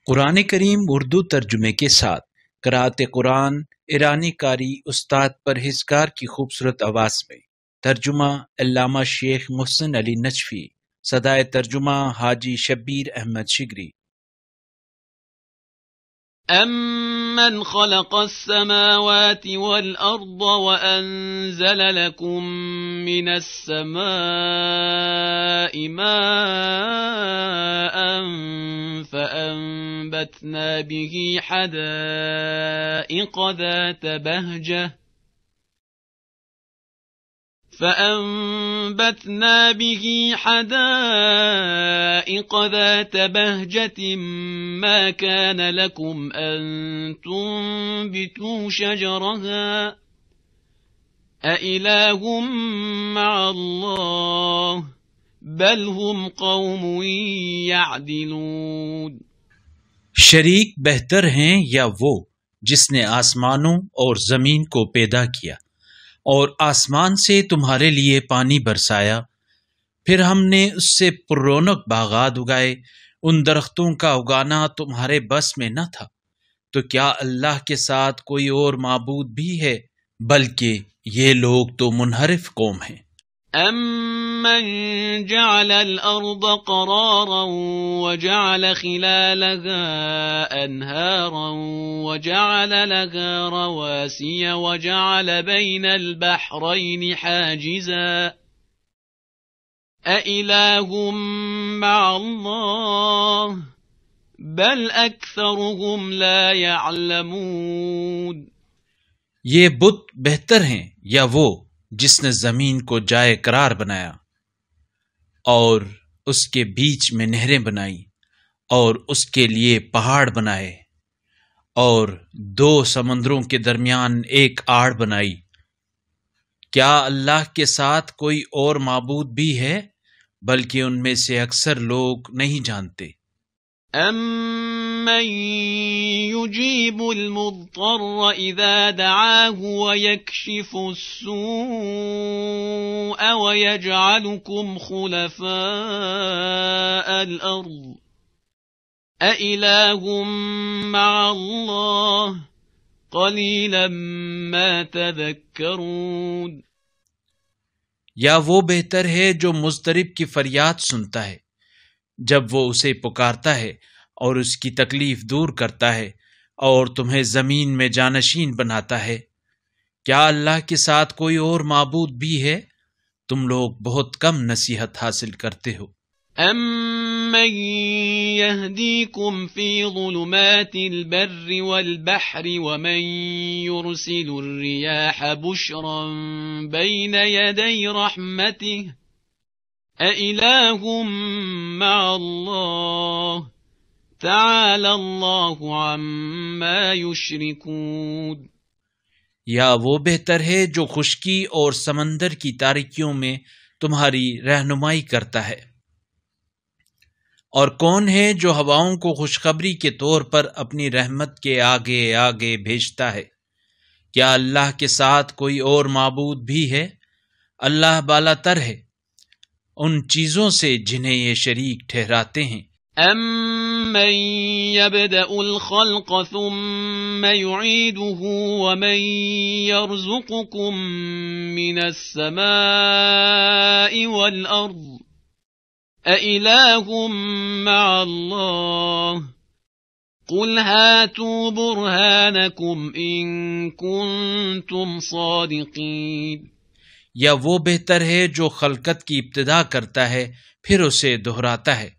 قرآن کریم اردو ترجمے کے ساتھ قرأت قرآن ایرانی قاری استاد پرہیزگار کی خوبصورت آواز میں ترجمہ علامہ شیخ محسن علی نجفی، صدائے ترجمہ حاجی شبیر احمد شگری۔ أَمَّنْ خَلَقَ السَّمَاوَاتِ وَالْأَرْضَ وَأَنزَلَ لَكُم مِّنَ السَّمَاءِ مَاءً فَأَنبَتْنَا بِهِ حدائق ذات بهجة ما كان لكم أن تنبتوا شجرها أإله مع الله بل هم قوم يعدلون۔ شریک بہتر ہیں یا وہ جس نے آسمانوں اور زمین کو پیدا کیا اور آسمان سے تمہارے لیے پانی برسایا، پھر ہم نے اس سے پررونق باغات اگائے، ان درختوں کا اگانا تمہارے بس میں نہ تھا، تو کیا اللہ کے ساتھ کوئی اور معبود بھی ہے؟ بلکہ یہ لوگ تو منحرف قوم ہیں۔ أَمَّنْ جَعَلَ الْأَرْضَ قَرَارًا وَجَعَلَ خِلَالَهَا أَنْهَارًا وَجَعَلَ لَهَا رَوَاسِيَ وَجَعَلَ بَيْنَ الْبَحْرَيْنِ حَاجِزًا أَإِلَٰهٌ مَّعَ اللَّهِ بَلْ أَكْثَرُهُمْ لَا يَعْلَمُونَ۔ یہ بت بہتر ہیں یا وہ جس نے زمین کو جائے قرار بنایا اور اس کے بیچ میں نہریں بنائی اور اس کے لیے پہاڑ بنائے اور دو سمندروں کے درمیان ایک آڑ بنائی؟ کیا اللہ کے ساتھ کوئی اور معبود بھی ہے؟ بلکہ ان میں سے اکثر لوگ نہیں جانتے۔ أَمَّن يُجِيبُ الْمُضْطَرَّ إِذَا دَعَاهُ وَيَكْشِفُ السُّوءَ وَيَجْعَلُكُمْ خُلَفَاءَ الْأَرْضِ أَإِلَٰهٌ مَّعَ اللَّهِ قَلِيلًا مَا تَذَكَّرُونَ۔ یا وہ بہتر ہے جو مضطرب کی فریاد سنتا ہے جب وہ اسے پکارتا ہے اور اس کی تکلیف دور کرتا ہے اور تمہیں زمین میں جانشین بناتا ہے۔ کیا اللہ کے ساتھ کوئی اور معبود بھی ہے؟ تم لوگ بہت کم نصیحت حاصل کرتے ہو۔ أَمَّن يَهْدِيكُمْ فِي ظُلُمَاتِ الْبَرِّ وَالْبَحْرِ وَمَن يُرْسِلُ الرِّيَاحَ بُشْرًا بَيْنَ يَدَيْ رَحْمَتِهِ أَإِلَٰهٌ مَّعَ اللَّهِ تَعَالَى اللَّهُ عَمَّا يُشْرِكُونَ۔ یا وہ بہتر ہے جو خشکی اور سمندر کی تاریکیوں میں تمہاری رہنمائی کرتا ہے؟ اور کون ہے جو ہواؤں کو خوشخبری کے طور پر اپنی رحمت کے آگے آگے بھیجتا ہے؟ کیا اللہ کے ساتھ کوئی اور معبود بھی ہے؟ اللہ بالا تر ہے ان چیزوں سے جنہیں یہ شریک ٹھہراتے ہیں۔ أَمَّن يَبْدَأُ الْخَلْقَ ثُمَّ يُعِيدُهُ وَمَن يَرْزُقُكُم مِّنَ السَّمَاءِ وَالْأَرْضِ أَإِلَٰهٌ مَّعَ اللَّهِ قُلْ هَاتُوا بُرْهَانَكُمْ إِن كُنتُمْ صَادِقِينَ۔ یا وہ بہتر ہے جو خلقت کی ابتدا کرتا ہے پھر اسے دہراتا ہے،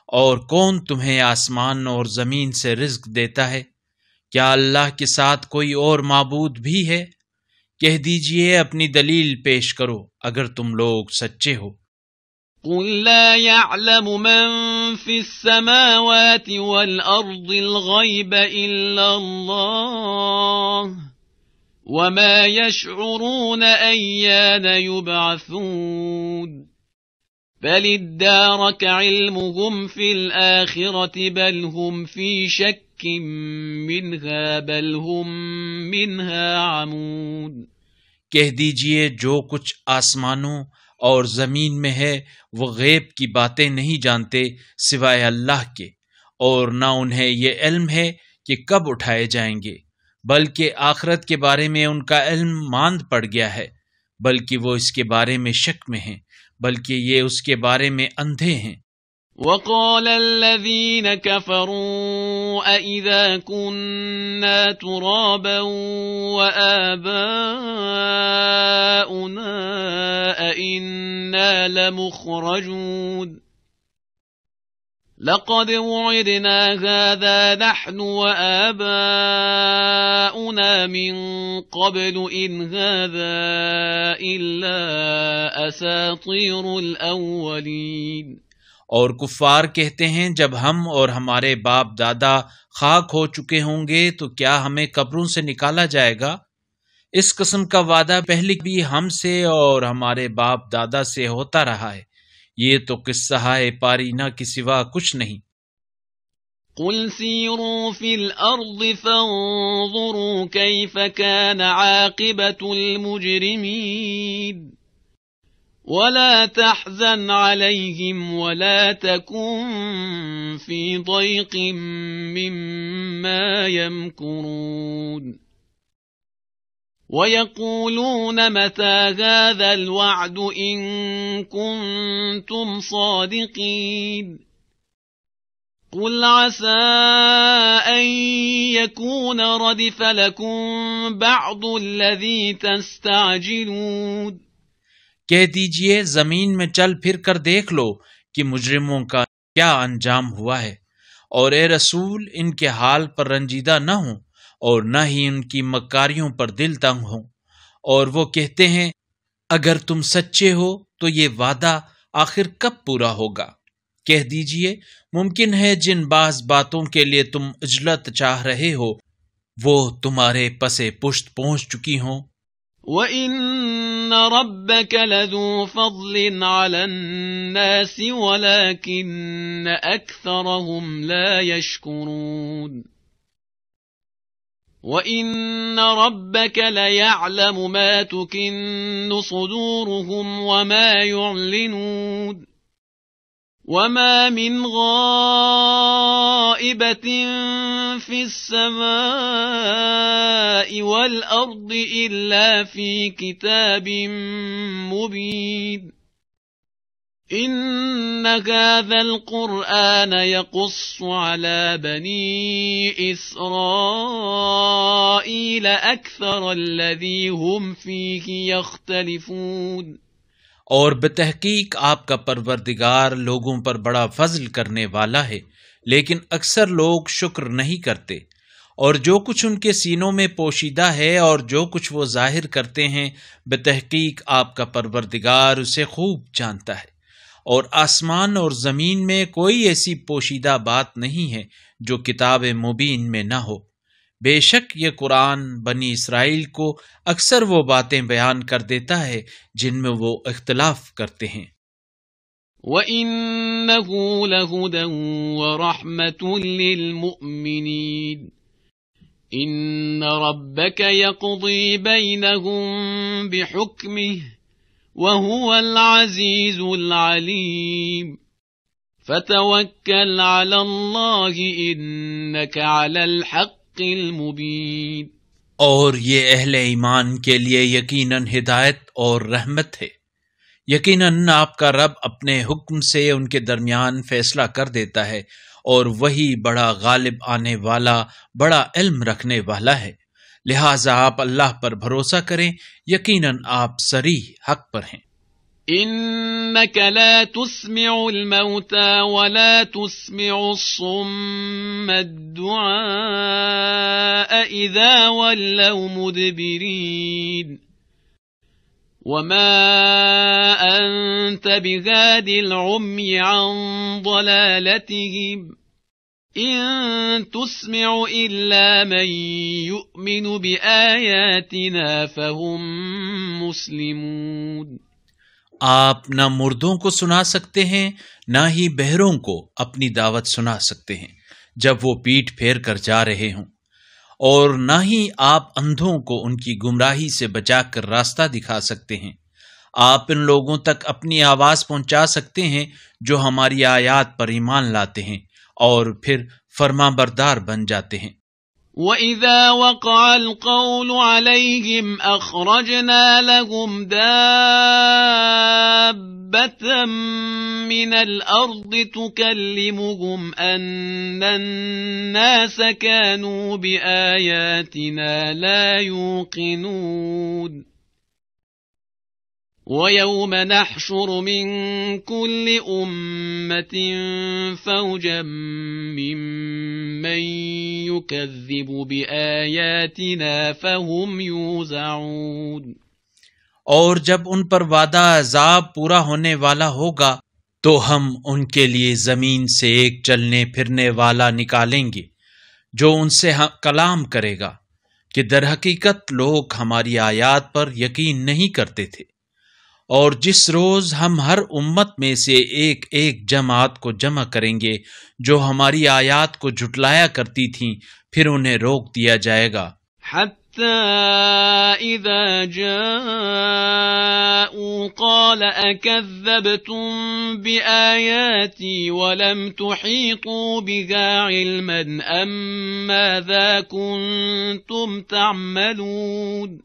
اور کون تمہیں آسمان اور زمین سے رزق دیتا ہے؟ کیا اللہ کے ساتھ کوئی اور معبود بھی ہے؟ کہہ دیجئے اپنی دلیل پیش کرو اگر تم لوگ سچے ہو۔ قُل لَّا يَعْلَمُ مَن فِي السَّمَاوَاتِ وَالْأَرْضِ الْغَيْبَ إِلَّا اللَّهُ وَمَا يَشْعُرُونَ أَيَّانَ يُبْعَثُونَ بَلِ ادَّارَكَ عِلْمُهُمْ فِي الْآخِرَةِ بَلْ هُمْ فِي شَكٍّ مِّنْهَا بَلْ هُمْ مِنْهَا عَمُونَ۔ کہہ دیجئے جو کچھ آسمانوں اور زمین میں ہے وہ غیب کی باتیں نہیں جانتے سوائے اللہ کے، اور نہ انہیں یہ علم ہے کہ کب اٹھائے جائیں گے، بلکہ آخرت کے بارے میں ان کا علم ماند پڑ گیا ہے، بلکہ وہ اس کے بارے میں شک میں ہیں، بلکہ یہ اس کے بارے میں اندھے ہیں۔ وقال الذين كفروا أإذا كنا ترابا وآباؤنا أإنا لمخرجون لقد وعدنا هذا نحن وآباؤنا من قبل إن هذا إلا أساطير الأولين۔ اور کفار کہتے ہیں جب ہم اور ہمارے باپ دادا خاک ہو چکے ہوں گے تو کیا ہمیں قبروں سے نکالا جائے گا؟ اس قسم کا وعدہ پہلے بھی ہم سے اور ہمارے باپ دادا سے ہوتا رہا ہے، یہ تو قصہ ہے پارینہ کے سوا کچھ نہیں۔ قل سیروا فی الارض فانظروا کیف کان عاقبۃ المجرمین ولا تحزن عليهم ولا تكن في ضيق مما يمكرون ويقولون متى هذا الوعد إن كنتم صادقين قل عسى أن يكون ردف لكم بعض الذي تستعجلون۔ کہہ دیجئے زمین میں چل پھر کر دیکھ لو کہ مجرموں کا کیا انجام ہوا ہے، اور اے رسول ان کے حال پر رنجیدہ نہ ہوں اور نہ ہی ان کی مکاریوں پر دل تنگ ہوں، اور وہ کہتے ہیں اگر تم سچے ہو تو یہ وعدہ آخر کب پورا ہوگا؟ کہہ دیجئے ممکن ہے جن بعض باتوں کے لیے تم اجلت چاہ رہے ہو وہ تمہارے پس پشت پہنچ چکی ہوں۔ وَإِنَّ رَبَّكَ لَذُو فَضْلٍ عَلَى النَّاسِ وَلَكِنَّ أَكْثَرَهُمْ لَا يَشْكُرُونَ وَإِنَّ رَبَّكَ لَيَعْلَمُ مَا تُكِنُّ صُدُورُهُمْ وَمَا يُعْلِنُونَ وَمَا مِنْ غَائِبَةٍ فِي السَّمَاءِ وَالْأَرْضِ إِلَّا فِي كِتَابٍ مُبِينٍ إِنَّ هَذَا الْقُرْآنَ يَقُصُّ عَلَى بَنِي إِسْرَائِيلَ أَكْثَرَ الَّذِي هُمْ فِيهِ يَخْتَلِفُونَ۔ اور بتحقیق آپ کا پروردگار لوگوں پر بڑا فضل کرنے والا ہے، لیکن اکثر لوگ شکر نہیں کرتے، اور جو کچھ ان کے سینوں میں پوشیدہ ہے اور جو کچھ وہ ظاہر کرتے ہیں بتحقیق آپ کا پروردگار اسے خوب جانتا ہے، اور آسمان اور زمین میں کوئی ایسی پوشیدہ بات نہیں ہے جو کتاب مبین میں نہ ہو۔ بے شک یہ قرآن بنی اسرائیل کو اکثر وہ باتیں بیان کر دیتا ہے جن میں وہ اختلاف کرتے ہیں۔ وَإِنَّهُ لَهُدًى وَرَحْمَةٌ لِّلْمُؤْمِنِينَ إِنَّ رَبَّكَ يَقْضِي بَيْنَهُم بِحُكْمِهِ وَهُوَ الْعَزِيزُ الْعَلِيمُ فَتَوَكَّلْ عَلَى اللَّهِ إِنَّكَ عَلَى الْحَقِّ المبین۔ اور یہ اہل ایمان کے لیے یقیناً ہدایت اور رحمت ہے، یقیناً آپ کا رب اپنے حکم سے ان کے درمیان فیصلہ کر دیتا ہے، اور وہی بڑا غالب آنے والا بڑا علم رکھنے والا ہے، لہٰذا آپ اللہ پر بھروسہ کریں، یقیناً آپ صریح حق پر ہیں۔ إنك لا تسمع الموتى ولا تسمع الصم الدعاء إذا ولوا مدبرين وما أنت بهاد العمي عن ضلالتهم إن تسمع إلا من يؤمن بآياتنا فهم مسلمون۔ آپ نہ مردوں کو سنا سکتے ہیں نہ ہی بہروں کو اپنی دعوت سنا سکتے ہیں جب وہ پیٹھ پھیر کر جا رہے ہوں، اور نہ ہی آپ اندھوں کو ان کی گمراہی سے بچا کر راستہ دکھا سکتے ہیں۔ آپ ان لوگوں تک اپنی آواز پہنچا سکتے ہیں جو ہماری آیات پر ایمان لاتے ہیں، اور پھر فرما بردار بن جاتے ہیں۔ وَإِذَا وَقَعَ الْقَوْلُ عَلَيْهِمْ أَخْرَجْنَا لَهُمْ دَابَّةً مِّنَ الْأَرْضِ تُكَلِّمُهُمْ أَنَّ النَّاسَ كَانُوا بِآيَاتِنَا لَا يُوقِنُونَ وَيَوْمَ نَحْشُرُ مِنْ كُلِّ أُمَّةٍ فَوْجًا مِّمَّن يُكَذِّبُ بِآيَاتِنَا فَهُمْ يُوزَعُونَ۔ اور جب ان پر وعدہ عذاب پورا ہونے والا ہوگا تو ہم ان کے لیے زمین سے ایک چلنے پھرنے والا نکالیں گے جو ان سے کلام کرے گا کہ در حقیقت لوگ ہماری آیات پر یقین نہیں کرتے تھے۔ اور جس روز ہم ہر امت میں سے ایک ایک جماعت کو جمع کریں گے جو ہماری آیات کو جھٹلایا کرتی تھیں، پھر انہیں روک دیا جائے گا۔ حَتَّى إِذَا جَاءُوا قَالَ أَكَذَّبْتُم بِآيَاتِي وَلَمْ تُحِيطُوا بِهَا عِلْمًا أَم مَّاذَا كُنتُمْ تَعْمَلُونَ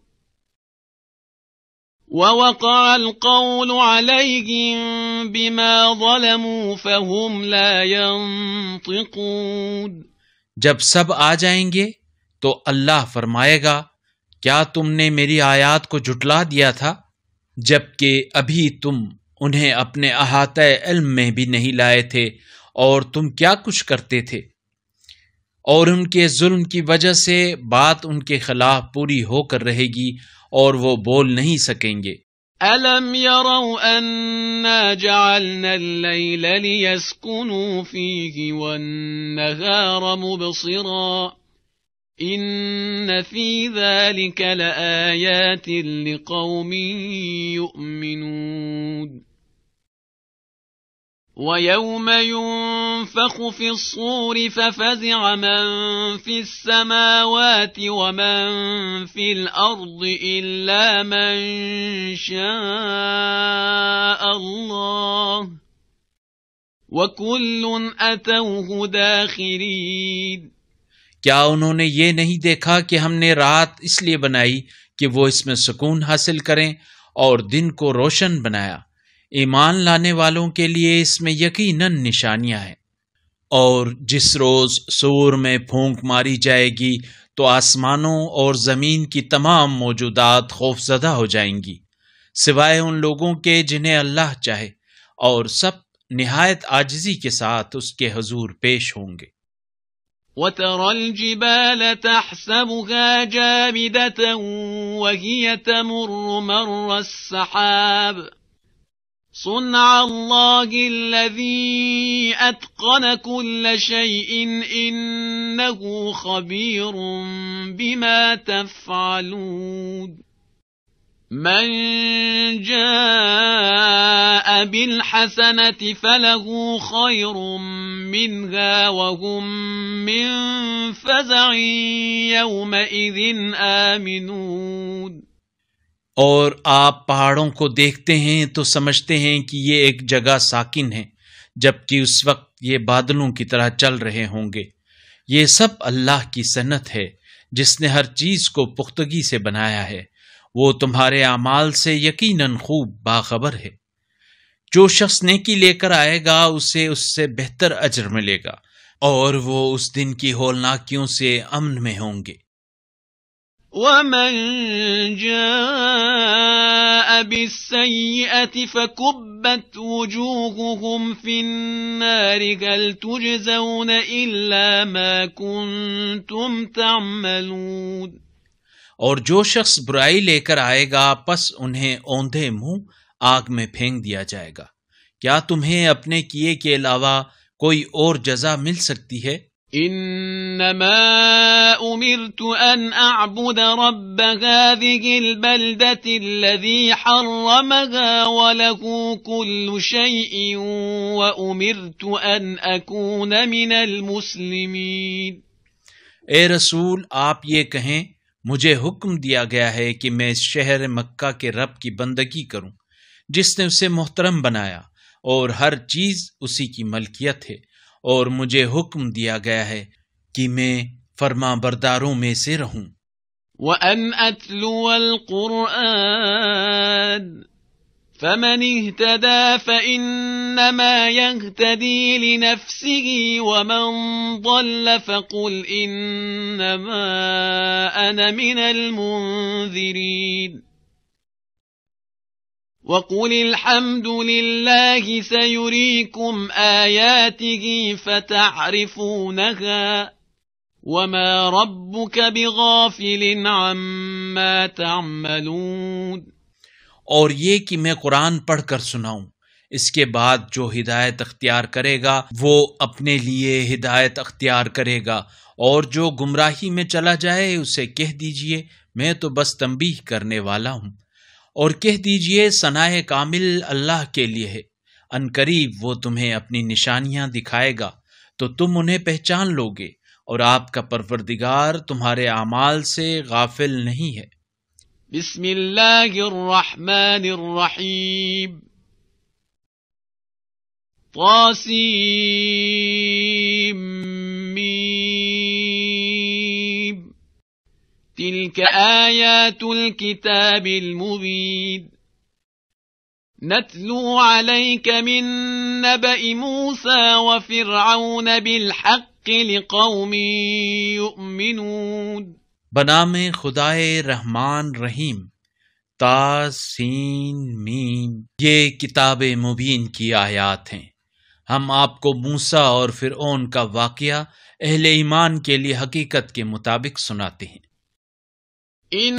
وَوَقَعَ الْقَوْلُ عَلَيْهِمْ بِمَا ظَلَمُوا فَهُمْ لَا يَنطِقُونَ۔ جب سب آ جائیں گے تو اللہ فرمائے گا، کیا تم نے میری آیات کو جھٹلا دیا تھا جبکہ ابھی تم انہیں اپنے احاطہ علم میں بھی نہیں لائے تھے، اور تم کیا کچھ کرتے تھے؟ اور ان کے ظلم کی وجہ سے بات ان کے خلاف پوری ہو کر رہے گی اور وہ بول نہیں سکیں گے۔ أَلَمْ يَرَوْا أَنَّا جَعَلْنَا اللَّيْلَ لِيَسْكُنُوا فِيهِ وَالنَّهَارَ مُبْصِرًا إِنَّ فِي ذَلِكَ لَآيَاتٍ لِقَوْمٍ يُؤْمِنُونَ وَيَوْمَ يُنفَخُ فِي الصُّورِ فَفَزِعَ مَن فِي السَّمَاوَاتِ وَمَن فِي الْأَرْضِ إِلَّا مَن شَاءَ اللَّهُ وَكُلٌّ أَتَوْهُ دَاخِرِينَ۔ کیا انہوں نے یہ نہیں دیکھا کہ ہم نے رات اس لیے بنائی کہ وہ اس میں سکون حاصل کریں اور دن کو روشن بنایا؟ ایمان لانے والوں کے لیے اس میں یقیناً نشانیاں ہیں۔ اور جس روز صور میں پھونک ماری جائے گی تو آسمانوں اور زمین کی تمام موجودات خوفزدہ ہو جائیں گی سوائے ان لوگوں کے جنہیں اللہ چاہے، اور سب نہایت عاجزی کے ساتھ اس کے حضور پیش ہوں گے۔ وَتَرَى الْجِبَالَ تَحْسَبُهَا جَامِدَةً وَهِيَ تَمُرُّ مَرَّ السَّحَابِ صُنْعَ اللَّهِ الَّذِي أَتْقَنَ كُلَّ شَيْءٍ إِنَّهُ خَبِيرٌ بِمَا تَفْعَلُونَ مَنْ جَاءَ بِالْحَسَنَةِ فَلَهُ خَيْرٌ مِّنْهَا وَهُمْ مِنْ فَزَعٍ يَوْمَئِذٍ آمِنُونَ۔ اور آپ پہاڑوں کو دیکھتے ہیں تو سمجھتے ہیں کہ یہ ایک جگہ ساکن ہے، جبکہ اس وقت یہ بادلوں کی طرح چل رہے ہوں گے۔ یہ سب اللہ کی صنعت ہے جس نے ہر چیز کو پختگی سے بنایا ہے۔ وہ تمہارے اعمال سے یقیناً خوب باخبر ہے۔ جو شخص نیکی لے کر آئے گا اسے اس سے بہتر اجر ملے گا، اور وہ اس دن کی ہولناکیوں سے امن میں ہوں گے۔ وَمَن جَاءَ بِالسَّيِّئَةِ فَكُبَّتْ وُجُوهُهُمْ فِي النَّارِ هَلْ تُجْزَوْنَ إِلَّا مَا كُنتُمْ تَعْمَلُونَ۔ اور جو شخص برائی لے کر آئے گا پس انہیں اوندھے منہ آگ میں پھینک دیا جائے گا۔ کیا تمہیں اپنے کیے کے علاوہ کوئی اور جزا مل سکتی ہے؟ انما امرت ان اعبد رب هذه البلدة الذي حرمها وله كل شيء وامرت ان اكون من المسلمين۔ اے رسول، آپ یہ کہیں، مجھے حکم دیا گیا ہے کہ میں اس شہر مکہ کے رب کی بندگی کروں جس نے اسے محترم بنایا، اور ہر چیز اسی کی ملکیت ہے، اور مجھے حکم دیا گیا ہے کہ میں فرما برداروں میں سے رہوں۔ وَأَنْ أَتْلُوَ الْقُرْآنَ فَمَنِ اهْتَدَى فَإِنَّمَا يَهْتَدِي لِنَفْسِهِ وَمَنْ ضَلَّ فَقُلْ إِنَّمَا أَنَا مِنَ الْمُنذِرِينَ وَقُلِ الْحَمْدُ لِلَّهِ سَيُرِيكُمْ آيَاتِهِ فَتَعْرِفُونَهَا وَمَا رَبُّكَ بِغَافِلٍ عَمَّا تَعْمَلُونَ۔ اور یہ کہ میں قرآن پڑھ کر سناؤں، اس کے بعد جو ہدایت اختیار کرے گا وہ اپنے لیے ہدایت اختیار کرے گا، اور جو گمراہی میں چلا جائے اسے کہہ دیجئے میں تو بس تنبیہ کرنے والا ہوں، اور کہہ دیجئے ثناء کامل اللہ کے لیے ہے، ان قریب وہ تمہیں اپنی نشانیاں دکھائے گا تو تم انہیں پہچان لوگے، اور آپ کا پروردگار تمہارے اعمال سے غافل نہیں ہے۔ بسم اللہ الرحمن الرحیم طاسیم میم تلك آیات الكتاب المبین نتلو علیک من نبأ موسى وفرعون بالحق لقوم یؤمنون۔ بنام خدائے رحمان رحیم، طاسین میم، یہ کتاب مبین کی آیات ہیں۔ ہم آپ کو موسیٰ اور فرعون کا واقعہ اہل ایمان کے لیے حقیقت کے مطابق سناتے ہیں۔ ان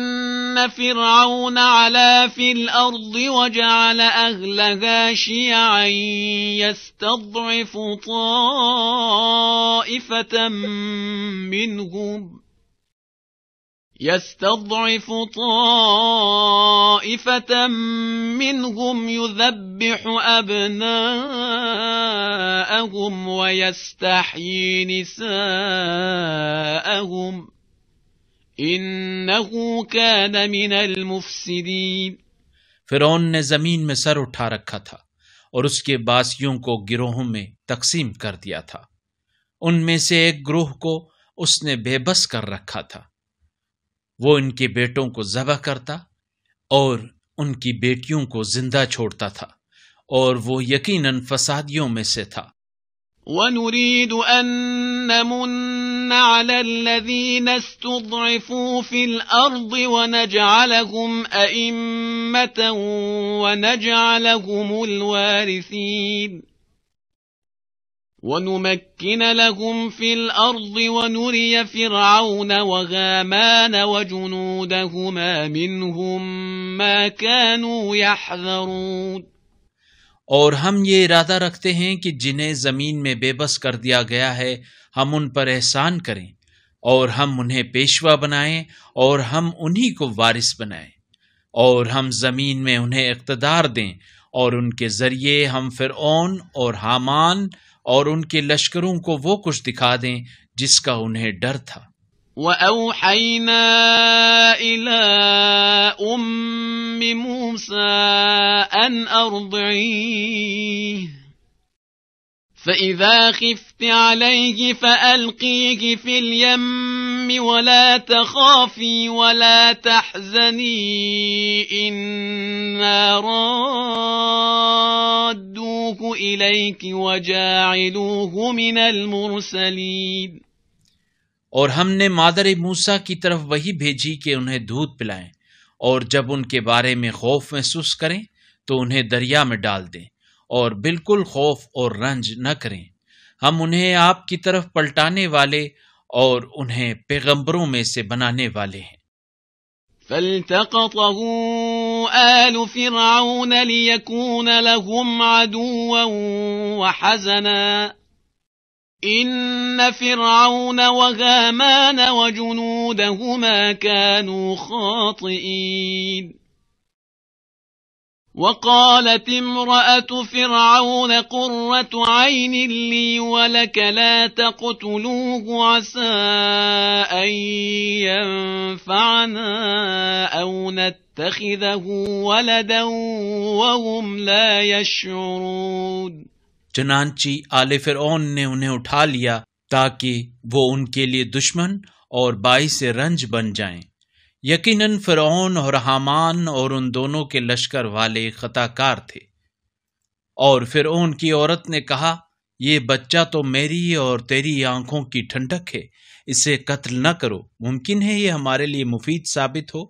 فرعون علا فی الارض وجعل اہلها شیعا یستضعف طائفة منهم يذبح أبناءهم ويستحيي نساءهم إنه كان من المفسدين۔ فرعون نے زمین میں سر اٹھا رکھا تھا اور اس کے باسیوں کو گروہوں میں تقسیم کر دیا تھا، ان میں سے ایک گروہ کو اس نے بے بس کر رکھا تھا، وہ ان کے بیٹوں کو ذبح کرتا اور ان کی بیٹیوں کو زندہ چھوڑتا تھا، اور وہ یقیناً فسادیوں میں سے تھا۔ وَنُرِيدُ أَن نَّمُنَّ عَلَى الَّذِينَ اسْتُضْعِفُوا فِي الْأَرْضِ وَنَجْعَلَهُمْ أَئِمَّةً وَنَجْعَلَهُمُ الْوَارِثِينَ وَنُمَكِّنَ لَهُمْ فِي الْأَرْضِ وَنُرِيَ فِرْعَوْنَ وَهَامَانَ وَجُنُودَهُمَا مِنْهُمْ مَا كَانُوا يَحْذَرُونَ۔ اور ہم یہ ارادہ رکھتے ہیں کہ جنہیں زمین میں بے بس کر دیا گیا ہے ہم ان پر احسان کریں، اور ہم انہیں پیشوا بنائیں، اور ہم انہی کو وارث بنائیں، اور ہم زمین میں انہیں اقتدار دیں، اور ان کے ذریعے ہم فرعون اور حامان اور ان کے لشکروں کو وہ کچھ دکھا دیں جس کا انہیں ڈر تھا۔ وَأَوْحَيْنَا إِلَىٰ أُمِّ مُوسَىٰ أَنْ أَرْضِعِيهِ فَإِذَا خِفْتِ عَلَيْهِ فَأَلْقِيهِ فِي الْيَمِّ وَلَا تَخَافِي وَلَا تَحْزَنِي إِنَّا رَادُّوهُ إِلَيْكِ وَجَاعِلُوهُ مِنَ الْمُرْسَلِينَ۔ اور ہم نے مادر موسیٰ کی طرف وہی بھیجی کہ انہیں دودھ پلائیں، اور جب ان کے بارے میں خوف محسوس کریں تو انہیں دریا میں ڈال دیں، اور بالکل خوف اور رنج نہ کریں، ہم انہیں آپ کی طرف پلٹانے والے اور انہیں پیغمبروں میں سے بنانے والے ہیں۔ فَالْتَقَطَهُ آلُ فِرْعَوْنَ لِيَكُونَ لَهُمْ عَدُوًّا وَحَزَنًا إِنَّ فِرْعَوْنَ وَهَامَانَ وَجُنُودَهُمَا كَانُوا خَاطِئِينَ۔ وَقَالَتِ امْرَأَةُ فِرْعَوْنَ قُرَّةُ عَيْنٍ لِّي وَلَكَ لَا تَقْتُلُوهُ عَسَىٰ أَن يَنفَعَنَا أَوْ نَتَّخِذَهُ وَلَدًا وَهُمْ لَا يَشْعُرُونَ۔ چنانچہ آل فرعون نے انہیں اٹھا لیا تاکہ وہ ان کے لیے دشمن اور باعث رنج بن جائیں۔ یقیناً فرعون اور حامان اور ان دونوں کے لشکر والے خطا کار تھے۔ اور فرعون کی عورت نے کہا، یہ بچہ تو میری اور تیری آنکھوں کی ٹھنڈک ہے، اسے قتل نہ کرو، ممکن ہے یہ ہمارے لیے مفید ثابت ہو،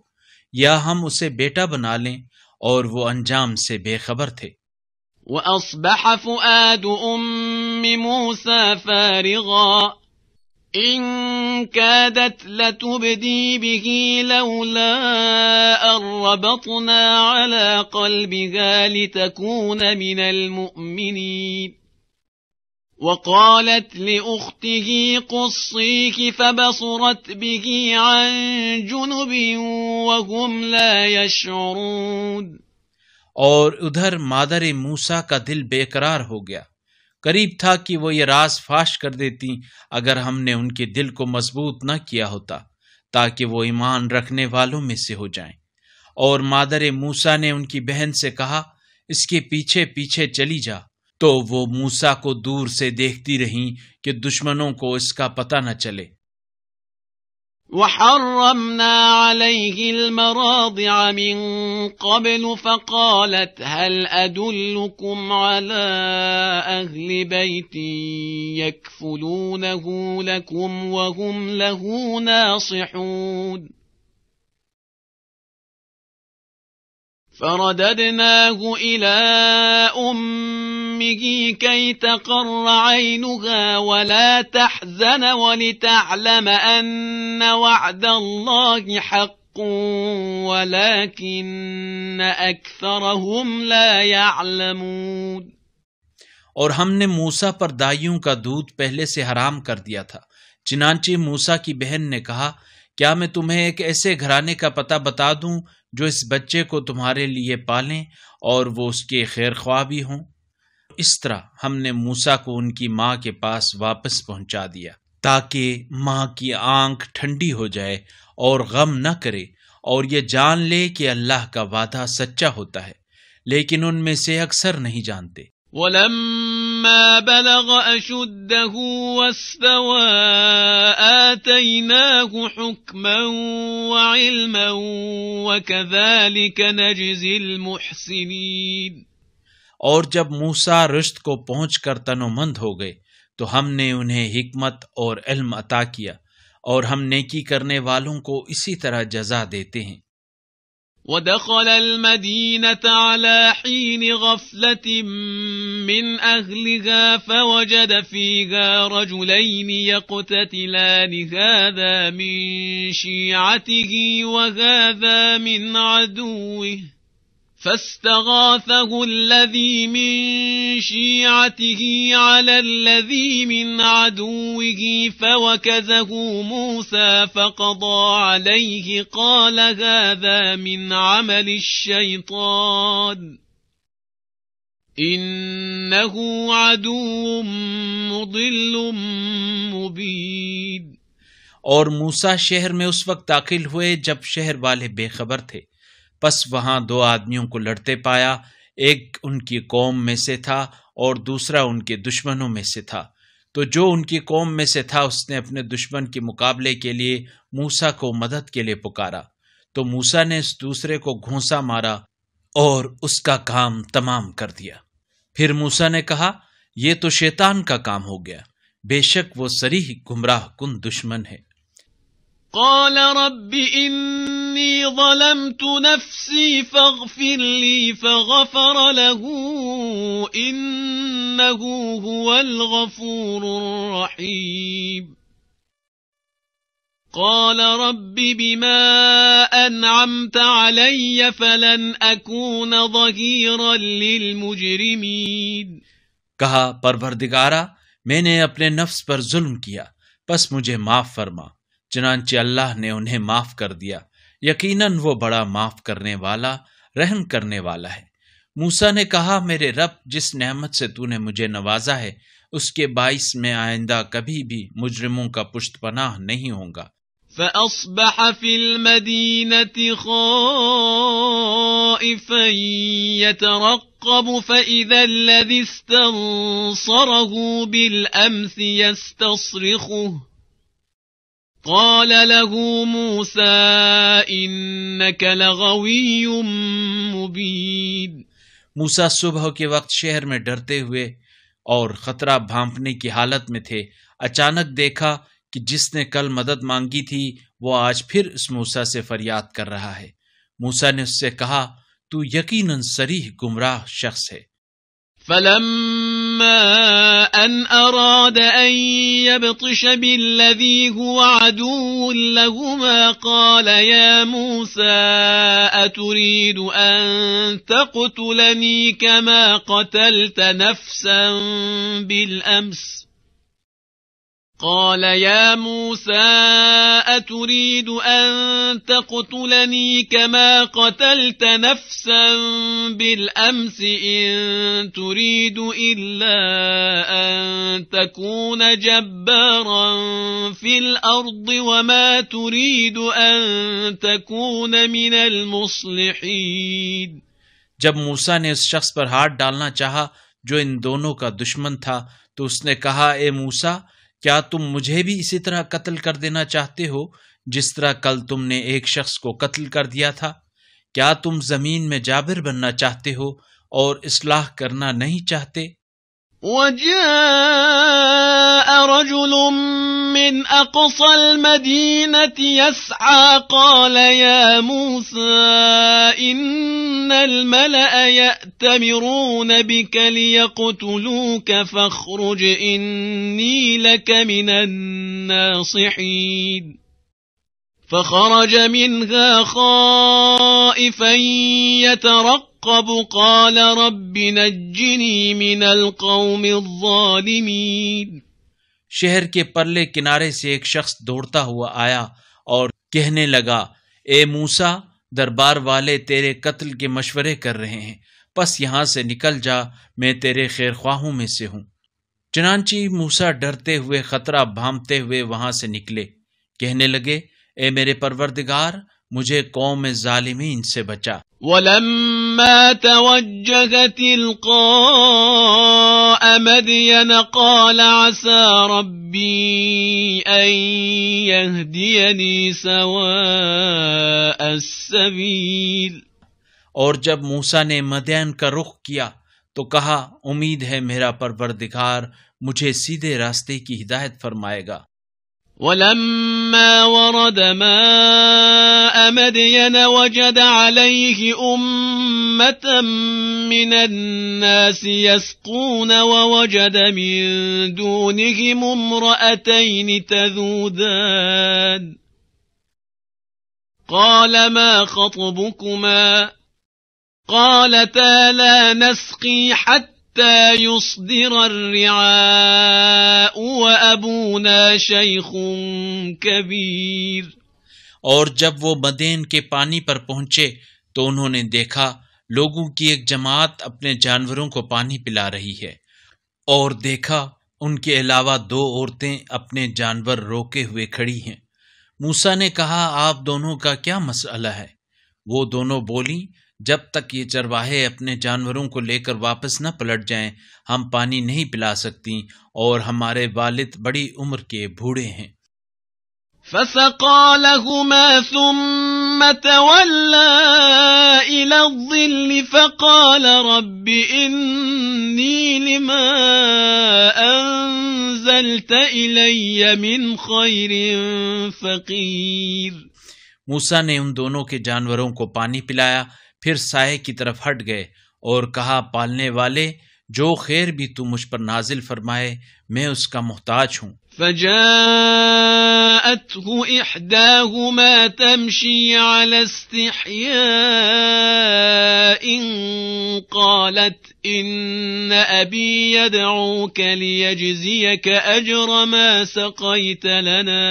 یا ہم اسے بیٹا بنا لیں۔ اور وہ انجام سے بے خبر تھے۔ وَأَصْبَحَ فُؤَادُ أُمِّ مُوسَى فَارِغًا إِن كَادَتْ لَتُبْدِي بِهِ لَوْلَا أَن رَّبَطْنَا عَلَى قَلْبِهَا لِتَكُونَ مِنَ الْمُؤْمِنِينَ وَقَالَتْ لِأُخْتِهِ قُصِّيهِ فَبَصُرَتْ بِهِ عَن جُنُبٍ وَهُمْ لَا يَشْعُرُونَ۔ اور ادھر مادر موسیٰ کا دل بے قرار ہو گیا، قریب تھا کہ وہ یہ راز فاش کر دیتی اگر ہم نے ان کے دل کو مضبوط نہ کیا ہوتا تاکہ وہ ایمان رکھنے والوں میں سے ہو جائیں۔ اور مادر موسیٰ نے ان کی بہن سے کہا، اس کے پیچھے پیچھے چلی جا۔ تو وہ موسیٰ کو دور سے دیکھتی رہیں کہ دشمنوں کو اس کا پتہ نہ چلے۔ وَحَرَّمْنَا عَلَيْهِ الْمَرَاضِعَ مِن قَبْلُ فَقَالَتْ هَلْ أَدُلُّكُمْ عَلَى أَهْلِ بَيْتٍ يَكْفُلُونَهُ لَكُمْ وَهُمْ لَهُ نَاصِحُونَ فَرَدَدْنَاهُ إِلَى أُمِّهِ كَيْ تَقَرَّ عَيْنُهَا وَلَا تَحْزَنَ وَلِتَعْلَمَ أَنَّ وَعْدَ اللَّهِ حَقٌّ وَلَكِنَّ أَكْثَرَهُمْ لَا يَعْلَمُونَ۔ اور ہم نے موسیٰ پر دائیوں کا دودھ پہلے سے حرام کر دیا تھا، چنانچہ موسیٰ کی بہن نے کہا، کیا میں تمہیں ایک ایسے گھرانے کا پتہ بتا دوں جو اس بچے کو تمہارے لیے پالیں اور وہ اس کے خیر خواہ بھی ہوں؟ اس طرح ہم نے موسیٰ کو ان کی ماں کے پاس واپس پہنچا دیا تاکہ ماں کی آنکھ ٹھنڈی ہو جائے اور غم نہ کرے اور یہ جان لے کہ اللہ کا وعدہ سچا ہوتا ہے، لیکن ان میں سے اکثر نہیں جانتے۔ وَلَمَّا بَلَغَ أَشُدَّهُ وَاسْتَوَىٰ آتَيْنَاهُ حُكْمًا وَعِلْمًا وَكَذَلِكَ نَجْزِي الْمُحْسِنِينَ۔ اور جب موسیٰ رشد کو پہنچ کر تنومند ہو گئے تو ہم نے انہیں حکمت اور علم عطا کیا، اور ہم نیکی کرنے والوں کو اسی طرح جزا دیتے ہیں۔ وَدَخَلَ الْمَدِينَةَ عَلَى حِينِ غَفْلَةٍ مِّنْ أَهْلِهَا فَوَجَدَ فِيهَا رَجُلَيْنِ يَقْتَتِلَانِ هَذَا مِن شِيعَتِهِ وَهَذَا مِنْ عَدُوِّهِ فَاسْتَغَاثَهُ الَّذِي مِن شِيعَتِهِ عَلَى الَّذِي مِنْ عَدُوِّهِ فَوَكَزَهُ مُوسَى فَقَضَى عَلَيْهِ قَالَ هَذَا مِنْ عَمَلِ الشَّيْطَانِ إِنَّهُ عَدُوٌّ مُضِلٌّ مُبِينٌ۔ اور موسیٰ شہر میں اس وقت داخل ہوئے جب شہر والے بے خبر تھے، پس وہاں دو آدمیوں کو لڑتے پایا، ایک ان کی قوم میں سے تھا اور دوسرا ان کے دشمنوں میں سے تھا۔ تو جو ان کی قوم میں سے تھا اس نے اپنے دشمن کے مقابلے کے لیے موسیٰ کو مدد کے لیے پکارا، تو موسیٰ نے اس دوسرے کو گھونسا مارا اور اس کا کام تمام کر دیا۔ پھر موسیٰ نے کہا، یہ تو شیطان کا کام ہو گیا، بے شک وہ صریح گمراہ کن دشمن ہے۔ قال رب إني ظلمت نفسي فاغفر لي فغفر له إنه هو الغفور الرحيم قال رب بما أنعمت علي فلن أكون ظهيرا للمجرمين۔ کہا، پروردگارا، میں نے اپنے نفس پر ظلم کیا، پس مجھے معاف فرما۔ چنانچہ اللہ نے انہیں معاف کر دیا، یقیناً وہ بڑا معاف کرنے والا، رحم کرنے والا ہے۔ موسیٰ نے کہا، میرے رب، جس نعمت سے تو نے مجھے نوازا ہے اس کے باعث میں آئندہ کبھی بھی مجرموں کا پشت پناہ نہیں ہوں گا۔ فأصبح في المدينة خائفا خائفا يترقب فإذا الذي استنصره بالأمس يستصرخه قال له موسى إنك لغوي مبين۔ موسیٰ صبح کے وقت شہر میں ڈرتے ہوئے اور خطرہ بھانپنے کی حالت میں تھے، اچانک دیکھا کہ جس نے کل مدد مانگی تھی وہ آج پھر اس موسیٰ سے فریاد کر رہا ہے۔ موسیٰ نے اس سے کہا تو یقیناً صریح گمراہ شخص ہے۔ فلما أن أراد أن يبطش بالذي هو عدو لهما قال يا موسى أتريد أن تقتلني كما قتلت نفسا بالأمس قال يا موسى أتريد أن تقتلني كما قتلت نفسا بالأمس إن تريد إلا أن تكون جبارا في الأرض وما تريد أن تكون من المصلحين۔ جب موسیٰ نے اس شخص پر ہاتھ ڈالنا چاہا جو ان دونوں کا دشمن تھا تو اس نے کہا اے موسیٰ کیا تم مجھے بھی اسی طرح قتل کر دینا چاہتے ہو جس طرح کل تم نے ایک شخص کو قتل کر دیا تھا؟ کیا تم زمین میں جابر بننا چاہتے ہو اور اصلاح کرنا نہیں چاہتے؟ وجاء رجل من أقصى المدينة يسعى قال يا موسى إن الملأ يأتمرون بك ليقتلوك فاخرج إني لك من الناصحين فخرج منها خائفا يترقب قال رب نجني من القوم الظالمين۔ شہر کے پرلے کنارے سے ایک شخص دوڑتا ہوا آیا اور کہنے لگا اے موسیٰ دربار والے تیرے قتل کے مشورے کر رہے ہیں، پس یہاں سے نکل جا، میں تیرے خیر خواہوں میں سے ہوں۔ چنانچہ موسیٰ ڈرتے ہوئے خطرہ بھانپتے ہوئے وہاں سے نکلے، کہنے لگے اے میرے پروردگار مجھے قوم ظالمین سے بچا۔ ولما توجه تلقاء مدين قال عسى ربي أن يهديني سواء السبيل۔ اور جب موسیٰ نے مدین کا رخ کیا تو کہا امید ہے میرا پروردگار مجھے سیدھے راستے کی ہدایت فرمائے گا۔ ولما ورد ماء مدين وجد عليه أمة من الناس يسقون ووجد من دونهم امرأتين تذودان قال ما خطبكما قالتا لا نسقي حتى يصدر الرعاء وأبونا شيخ كبير۔ اور جب وہ مدین کے پانی پر پہنچے تو انہوں نے دیکھا لوگوں کی ایک جماعت اپنے جانوروں کو پانی پلا رہی ہے، اور دیکھا ان کے علاوہ دو عورتیں اپنے جانور روکے ہوئے کھڑی ہیں۔ موسیٰ نے کہا آپ دونوں کا کیا مسئلہ ہے؟ وہ دونوں بولیں جب تک یہ چرواہے اپنے جانوروں کو لے کر واپس نہ پلٹ جائیں ہم پانی نہیں پلا سکتی، اور ہمارے والد بڑی عمر کے بوڑھے ہیں۔ فسقى لهما ثم تولى إلى الظل فقال رب إني لما أنزلت إلي من خير فقير۔ موسیٰ نے ان دونوں کے جانوروں کو پانی پلایا، پھر سائے کی طرف ہٹ گئے اور کہا پالنے والے جو خیر بھی تو مجھ پر نازل فرمائے میں اس کا محتاج ہوں۔ فجاءته إحداهما تمشي على استحياء قالت إن أبي يدعوك ليجزيك أجر ما سقيت لنا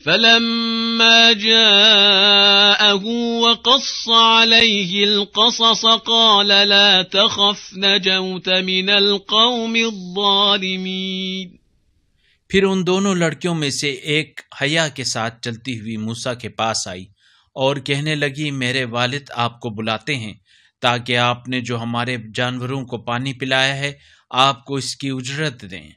فلما جاءه وقص عليه القصص قال لا تخف نجوت من القوم الظالمين۔ پھر ان دونوں لڑکیوں میں سے ایک حیا کے ساتھ چلتی ہوئی موسیٰ کے پاس آئی اور کہنے لگی میرے والد آپ کو بلاتے ہیں تاکہ آپ نے جو ہمارے جانوروں کو پانی پلایا ہے آپ کو اس کی اجرت دیں۔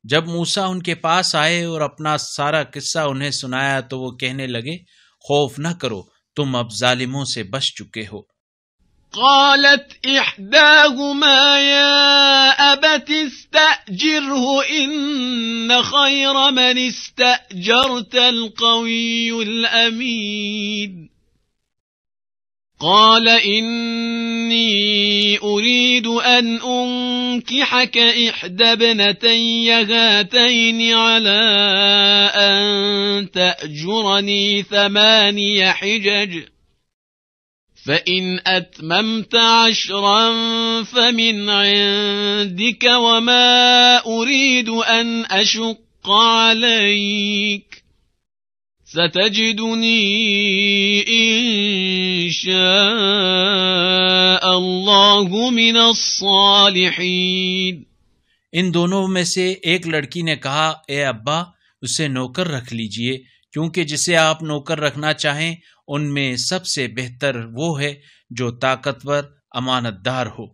جب موسیٰ ان کے پاس آئے اور اپنا سارا قصہ انہیں سنایا تو وہ کہنے لگے خوف نہ کرو، تم اب ظالموں سے بچ چکے ہو۔ قالت إحداهما يا أبت استأجره إن خير من استأجرت القوي الأمين قال إني أريد أن أنكحك إحدى ابنتي هاتين على أن تأجرني 8 حجج فإن أتممت 10 فمن عندك وما أريد أن أشق عليك ستجدني إن شاء الله من الصالحين۔ ان دونوں میں سے ایک لڑکی نے کہا اے ابا اسے نوکر رکھ لیجئے، کیونکہ جسے آپ نوکر رکھنا چاہیں ان میں سب سے بہتر وہ ہے جو طاقتور امانت دار ہو۔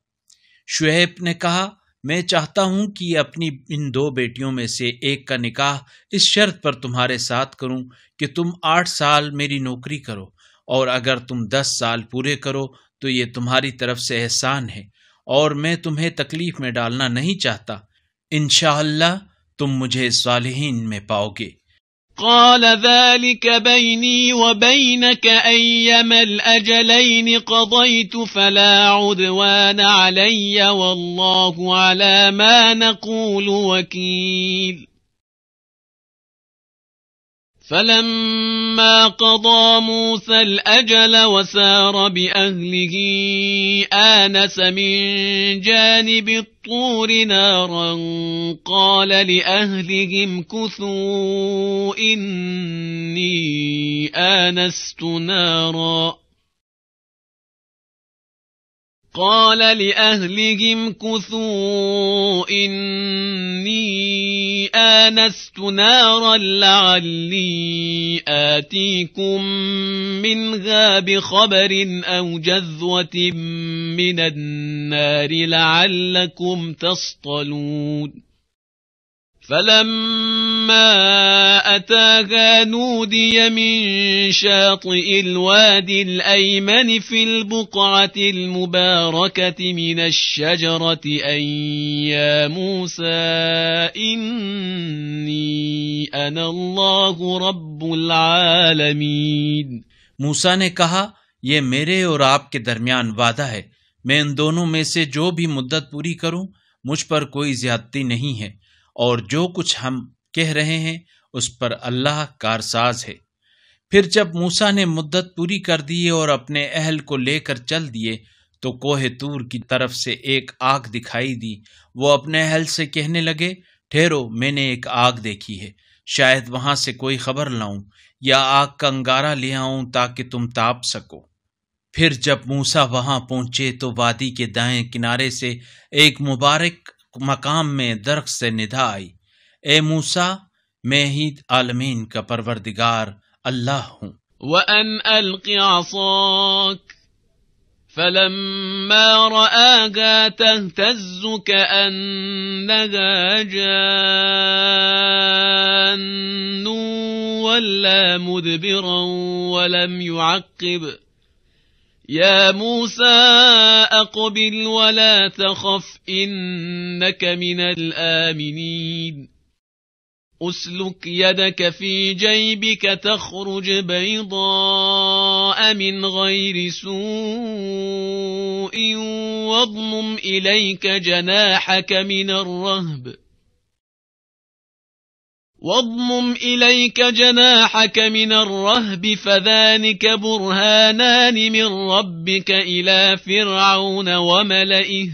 شعیب نے کہا میں چاہتا ہوں کہ اپنی ان 2 بیٹیوں میں سے ایک کا نکاح اس شرط پر تمہارے ساتھ کروں کہ تم 8 سال میری نوکری کرو، اور اگر تم 10 سال پورے کرو تو یہ تمہاری طرف سے احسان ہے، اور میں تمہیں تکلیف میں ڈالنا نہیں چاہتا، انشاءاللہ تم مجھے صالحین میں پاؤ گے۔ قال ذلك بيني وبينك أيما الأجلين قضيت فلا عدوان علي والله على ما نقول وكيل فلما قضى موسى الأجل وسار بأهله آنس من جانب الطور نارا قال لأهلهم كثوا إني آنست نارا لعلي آتيكم منها بخبر أو جذوة من النار لعلكم تصطلون فلما أتاها نودي من شاطئ الوادي الأيمن في البقعة المباركة من الشجرة أن يا موسى إني أنا الله رب العالمين۔ موسیٰ نے کہا یہ میرے اور آپ کے درمیان وعدہ ہے، میں ان دونوں میں سے جو بھی مدت پوری کروں مجھ پر کوئی زیادتی نہیں ہے، اور جو کچھ ہم کہہ رہے ہیں اس پر اللہ کارساز ہے۔ پھر جب موسیٰ نے مدت پوری کر دی اور اپنے اہل کو لے کر چل دیے تو کوہ طور کی طرف سے ایک آگ دکھائی دی۔ وہ اپنے اہل سے کہنے لگے ٹھہرو، میں نے ایک آگ دیکھی ہے، شاید وہاں سے کوئی خبر لاؤں یا آگ کا انگارہ لے آؤں تاکہ تم تاپ سکو۔ پھر جب موسیٰ وہاں پہنچے تو وادی کے دائیں کنارے سے ایک مبارک مقام میں درخت سے ندا آئی، اے موسیٰ میں ہی عالمین کا پروردگار اللہ ہوں۔ وَأَنْ أَلْقِ عَصَاكَ فَلَمَّا رَآهَا تَهْتَزُّ كَأَنَّهَا جَانٌّ وَلَّى مُدْبِرًا وَلَمْ يُعَقِّبْ يا موسى أقبل ولا تخف إنك من الآمنين أسلك يدك في جيبك تخرج بيضاء من غير سوء واضمم إليك جناحك من الرهب فذلك برهانان من ربك إلى فرعون وملئه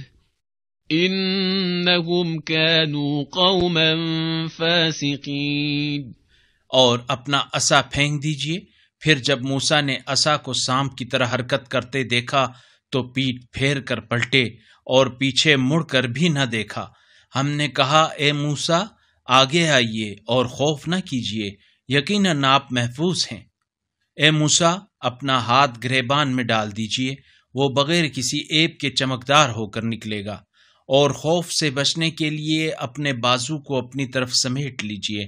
إنهم كانوا قوما فاسقين۔ اور اپنا عصا پھینک دیجئے۔ پھر جب موسیٰ نے عصا کو سانپ کی طرح حرکت کرتے دیکھا تو پیٹھ پھیر کر پلٹے اور پیچھے مڑ کر بھی نہ دیکھا۔ ہم نے کہا اے موسیٰ آگے آئیے اور خوف نہ کیجیے، یقیناً آپ محفوظ ہیں۔ اے موسیٰ، اپنا ہاتھ گریبان میں ڈال دیجئے، وہ بغیر کسی عیب کے چمکدار ہو کر نکلے گا، اور خوف سے بچنے کے لیے اپنے بازو کو اپنی طرف سمیٹ لیجئے۔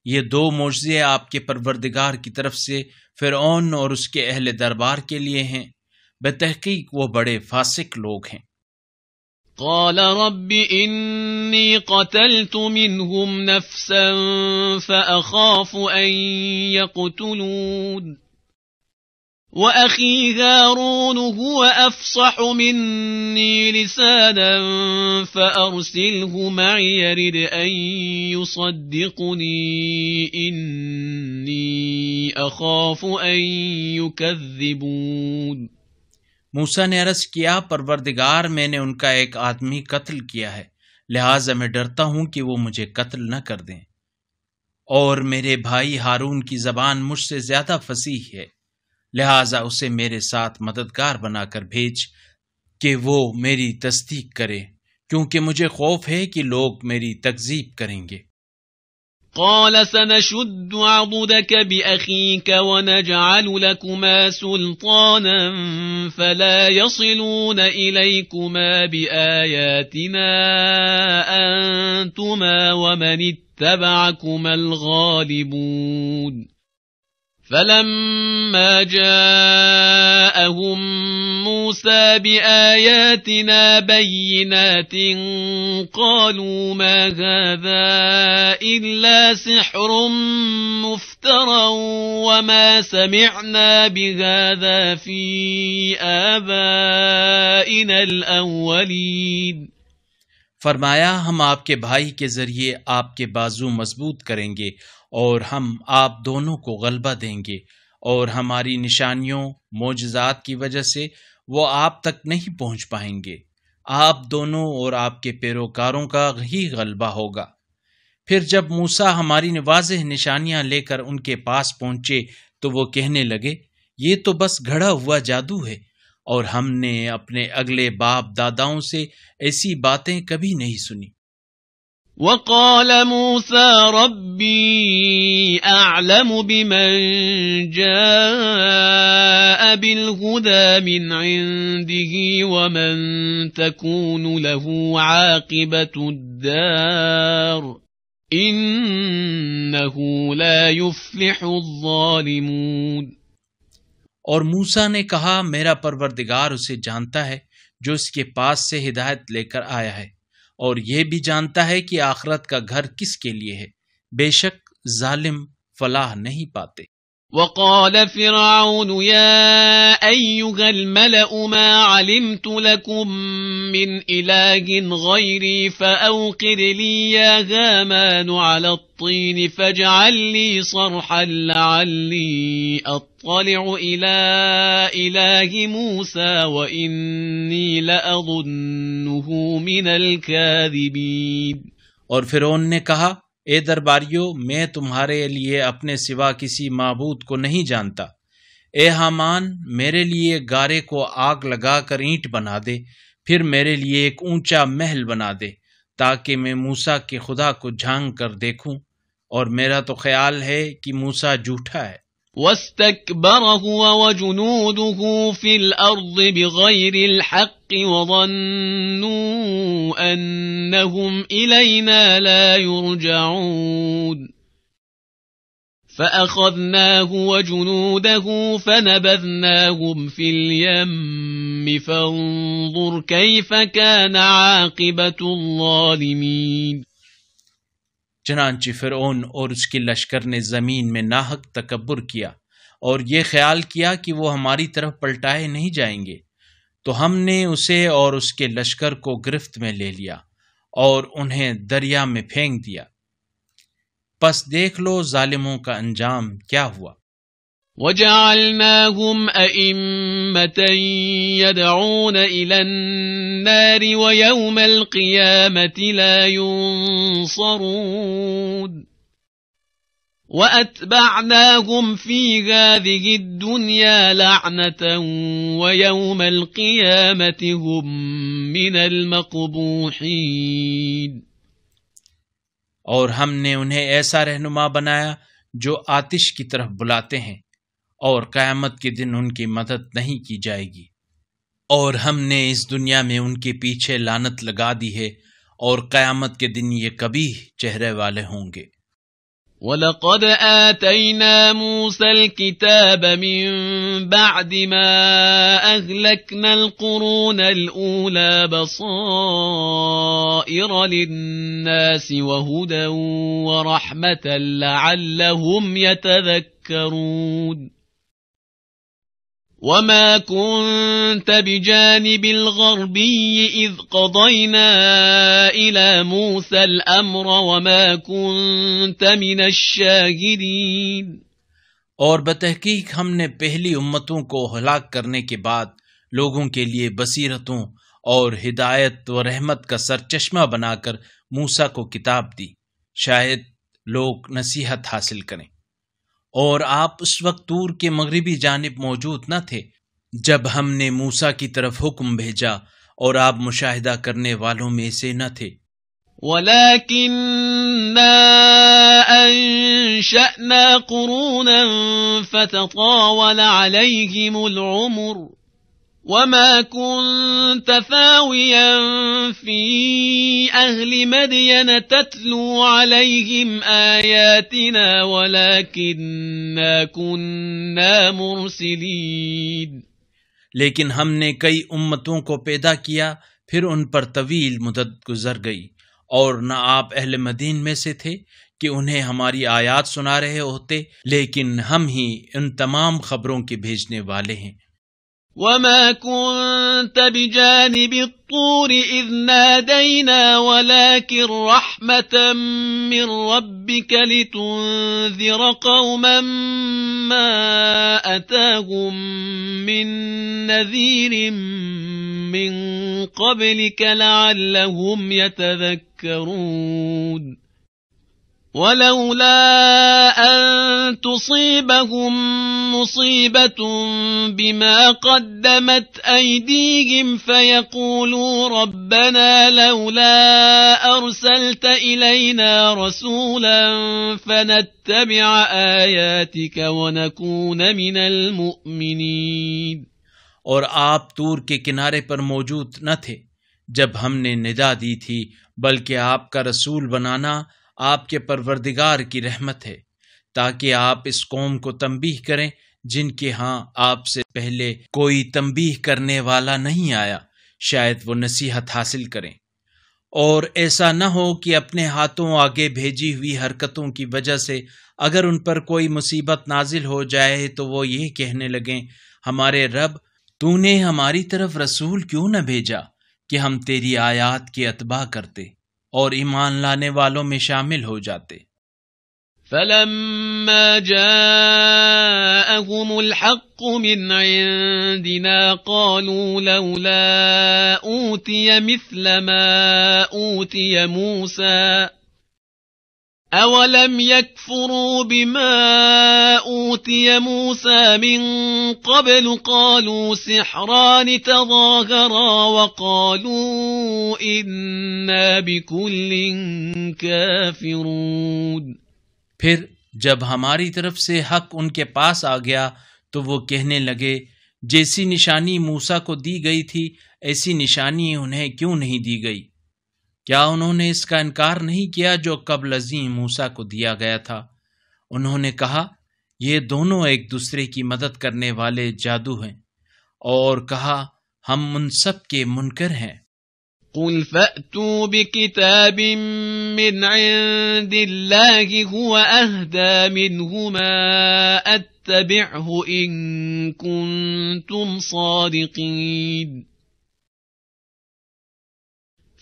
یہ 2 معجزے آپ کے پروردگار کی طرف سے فرعون اور اس کے اہل دربار کے لیے ہیں، بتحقیق وہ بڑے فاسق لوگ ہیں۔ قال رب إني قتلت منهم نفسا فأخاف أن يقتلون وأخي هارون هو أفصح مني لسانا فأرسله معي يرد أن يصدقني إني أخاف أن يكذبون۔ موسیٰ نے عرض کیا، پروردگار، میں نے ان کا ایک آدمی قتل کیا ہے، لہٰذا میں ڈرتا ہوں کہ وہ مجھے قتل نہ کر دیں، اور میرے بھائی ہارون کی زبان مجھ سے زیادہ فصیح ہے، لہٰذا اسے میرے ساتھ مددگار بنا کر بھیج کہ وہ میری تصدیق کرے، کیونکہ مجھے خوف ہے کہ لوگ میری تکذیب کریں گے۔ قال سنشد عضدك بأخيك ونجعل لكما سلطانا فلا يصلون إليكما بآياتنا أنتما ومن اتبعكما الغالبون۔ فلما جاءهم موسى بآياتنا بينات قالوا ما هذا إلا سحر مفترى وما سمعنا بهذا في آبائنا الأولين۔ فرمایا، ہم آپ کے بھائی کے ذریعے آپ کے بازو مضبوط کریں گے اور ہم آپ دونوں کو غلبہ دیں گے، اور ہماری نشانیوں معجزات کی وجہ سے وہ آپ تک نہیں پہنچ پائیں گے۔ آپ دونوں اور آپ کے پیروکاروں کا ہی غلبہ ہوگا۔ پھر جب موسیٰ ہماری واضح نشانیاں لے کر ان کے پاس پہنچے تو وہ کہنے لگے، یہ تو بس گھڑا ہوا جادو ہے، اور ہم نے اپنے اگلے باپ داداؤں سے ایسی باتیں کبھی نہیں سنی۔ وقال موسى ربي أعلم بمن جاء بالهدى من عنده ومن تكون له عاقبة الدار إنه لا يفلح الظالمون۔ اور موسیٰ نے کہا، میرا پروردگار اسے جانتا ہے جو اس کے پاس سے ہدایت لے کر آیا ہے، اور یہ بھی جانتا ہے کہ آخرت کا گھر کس کے لیے ہے، بے شک ظالم فلاح نہیں پاتے۔ وقال فرعون يا أيها الملأ ما علمت لكم من إله غيري فأوقد لي يا هامان على الطين فاجعل لي صرحا لعلي أطلع إلى إله موسى وإني لأظنه من الكاذبين۔ اور فرعون نے کہا، اے درباریوں، میں تمہارے لیے اپنے سوا کسی معبود کو نہیں جانتا، اے حامان میرے لیے گارے کو آگ لگا کر اینٹ بنا دے، پھر میرے لیے ایک اونچا محل بنا دے تاکہ میں موسیٰ کے خدا کو جھانک کر دیکھوں، اور میرا تو خیال ہے کہ موسیٰ جھوٹا ہے۔ واستكبر هو وجنوده في الأرض بغير الحق وظنوا أنهم إلينا لا يرجعون فأخذناه وجنوده فنبذناهم في اليم فانظر كيف كان عاقبة الظالمين۔ چنانچہ فرعون اور اس کے لشکر نے زمین میں ناحق تکبر کیا اور یہ خیال کیا کہ وہ ہماری طرف پلٹائے نہیں جائیں گے، تو ہم نے اسے اور اس کے لشکر کو گرفت میں لے لیا اور انہیں دریا میں پھینک دیا۔ پس دیکھ لو ظالموں کا انجام کیا ہوا۔ وَجَعَلْنَاهُمْ أَئِمَّةً يَدْعُونَ إِلَى النَّارِ وَيَوْمَ الْقِيَامَةِ لَا يُنصَرُونَ وَأَتْبَعْنَاهُمْ فِي هَذِهِ الدُّنْيَا لَعْنَةً وَيَوْمَ الْقِيَامَةِ هُمْ مِنَ الْمَقْبُوحِينَ۔ اور ہم نے انہیں ایسا رہنما بنایا جو آتش کی طرف بلاتے ہیں، اور قیامت کے دن ان کی مدد نہیں کی جائے گی، اور ہم نے اس دنیا میں ان کے پیچھے لعنت لگا دی ہے، اور قیامت کے دن یہ قبیح چہرے والے ہوں گے۔ وَلَقَدْ آتَيْنَا مُوسَى الْكِتَابَ مِن بَعْدِ مَا أَهْلَكْنَا الْقُرُونَ الْأُولَى بَصَائِرَ لِلنَّاسِ وَهُدًى وَرَحْمَةً لَعَلَّهُمْ يَتَذَكَّرُونَ وَمَا كُنْتَ بِجَانِبِ الْغَرْبِيِّ إِذْ قَضَيْنَا إِلَى مُوسَى الْأَمْرَ وَمَا كُنْتَ مِنَ الشَّاهِدِينَ۔ اور بتحقیق ہم نے پہلی امتوں کو ہلاک کرنے کے بعد لوگوں کے لیے بصیرتوں اور ہدایت و رحمت کا سرچشمہ بنا کر موسیٰ کو کتاب دی، شاید لوگ نصیحت حاصل کریں۔ اور آپ اس وقت طور کے مغربی جانب موجود نہ تھے جب ہم نے موسیٰ کی طرف حکم بھیجا، اور آپ مشاہدہ کرنے والوں میں سے نہ تھے۔ وَلَكِنَّا أَنشَأْنَا قُرُونًا فَتَطَاوَلَ عَلَيْهِمُ الْعُمُرُ وَمَا كُنْتَ ثَاوِيًا فِي أَهْلِ مَدْيَنَ تَتْلُو عَلَيْهِمْ آيَاتِنَا وَلَكِنَّا كُنَّا مُرْسِلِينَ۔ لیکن ہم نے کئی امتوں کو پیدا کیا، پھر ان پر طویل مدت گزر گئی، اور نہ آپ اہل مدین میں سے تھے کہ انہیں ہماری آیات سنا رہے ہوتے، لیکن ہم ہی ان تمام خبروں کے بھیجنے والے ہیں۔ وَمَا كُنْتَ بِجَانِبِ الطُّورِ إِذْ نَادَيْنَا وَلَكِنْ رَحْمَةً مِّن رَّبِّكَ لِتُنذِرَ قَوْمًا مَّا أَتَاهُم مِّن نَّذِيرٍ مِّن قَبْلِكَ لَعَلَّهُمْ يَتَذَكَّرُونَ وَلَوْلَا أَن تُصِيبَهُم مُّصِيبَةٌ بِمَا قَدَّمَتْ أَيْدِيهِمْ فَيَقُولُوا رَبَّنَا لَوْلَا أَرْسَلْتَ إِلَيْنَا رَسُولًا فَنَتَّبِعَ آيَاتِكَ وَنَكُونَ مِنَ الْمُؤْمِنِينَ۔ اور آپ طور کے کنارے پر موجود نہ تھے جب ہم نے ندا دی تھی، بلکہ آپ کا رسول بنانا آپ کے پروردگار کی رحمت ہے، تاکہ آپ اس قوم کو تنبیہ کریں جن کے ہاں آپ سے پہلے کوئی تنبیہ کرنے والا نہیں آیا، شاید وہ نصیحت حاصل کریں۔ اور ایسا نہ ہو کہ اپنے ہاتھوں آگے بھیجی ہوئی حرکتوں کی وجہ سے اگر ان پر کوئی مصیبت نازل ہو جائے تو وہ یہ کہنے لگیں، ہمارے رب، تو نے ہماری طرف رسول کیوں نہ بھیجا کہ ہم تیری آیات کی اتباع کرتے اور ایمان لانے والوں میں شامل ہو جاتے۔ فَلَمَّا جَاءَهُمُ الْحَقُّ مِنْ عِنْدِنَا قَالُوا لَوْلَا أُوتِيَ مِثْلَ مَا أُوتِيَ مُوسَى أَوَلَمْ يَكْفُرُوا بِمَا أُوتِيَ مُوسَى مِنْ قَبْلُ قَالُوا سِحْرَانِ تَظَاهَرَا وَقَالُوا إِنَّا بِكُلٍّ كَافِرُونَ۔ پھر جب ہماری طرف سے حق ان کے پاس آ گیا تو وہ کہنے لگے، جیسی نشانی موسیٰ کو دی گئی تھی ایسی نشانی انہیں کیوں نہیں دی گئی؟ کیا انہوں نے اس کا انکار نہیں کیا جو قبل ازیں موسیٰ کو دیا گیا تھا؟ انہوں نے کہا، یہ دونوں ایک دوسرے کی مدد کرنے والے جادو ہیں، اور کہا، ہم ان سب کے منکر ہیں۔ قُلْ فَأْتُوا بِكِتَابٍ مِّنْ عِندِ اللَّهِ هُوَ أَهْدَى مِنْهُمَا أَتَّبِعْهُ إِن كُنتُمْ صَادِقِينَ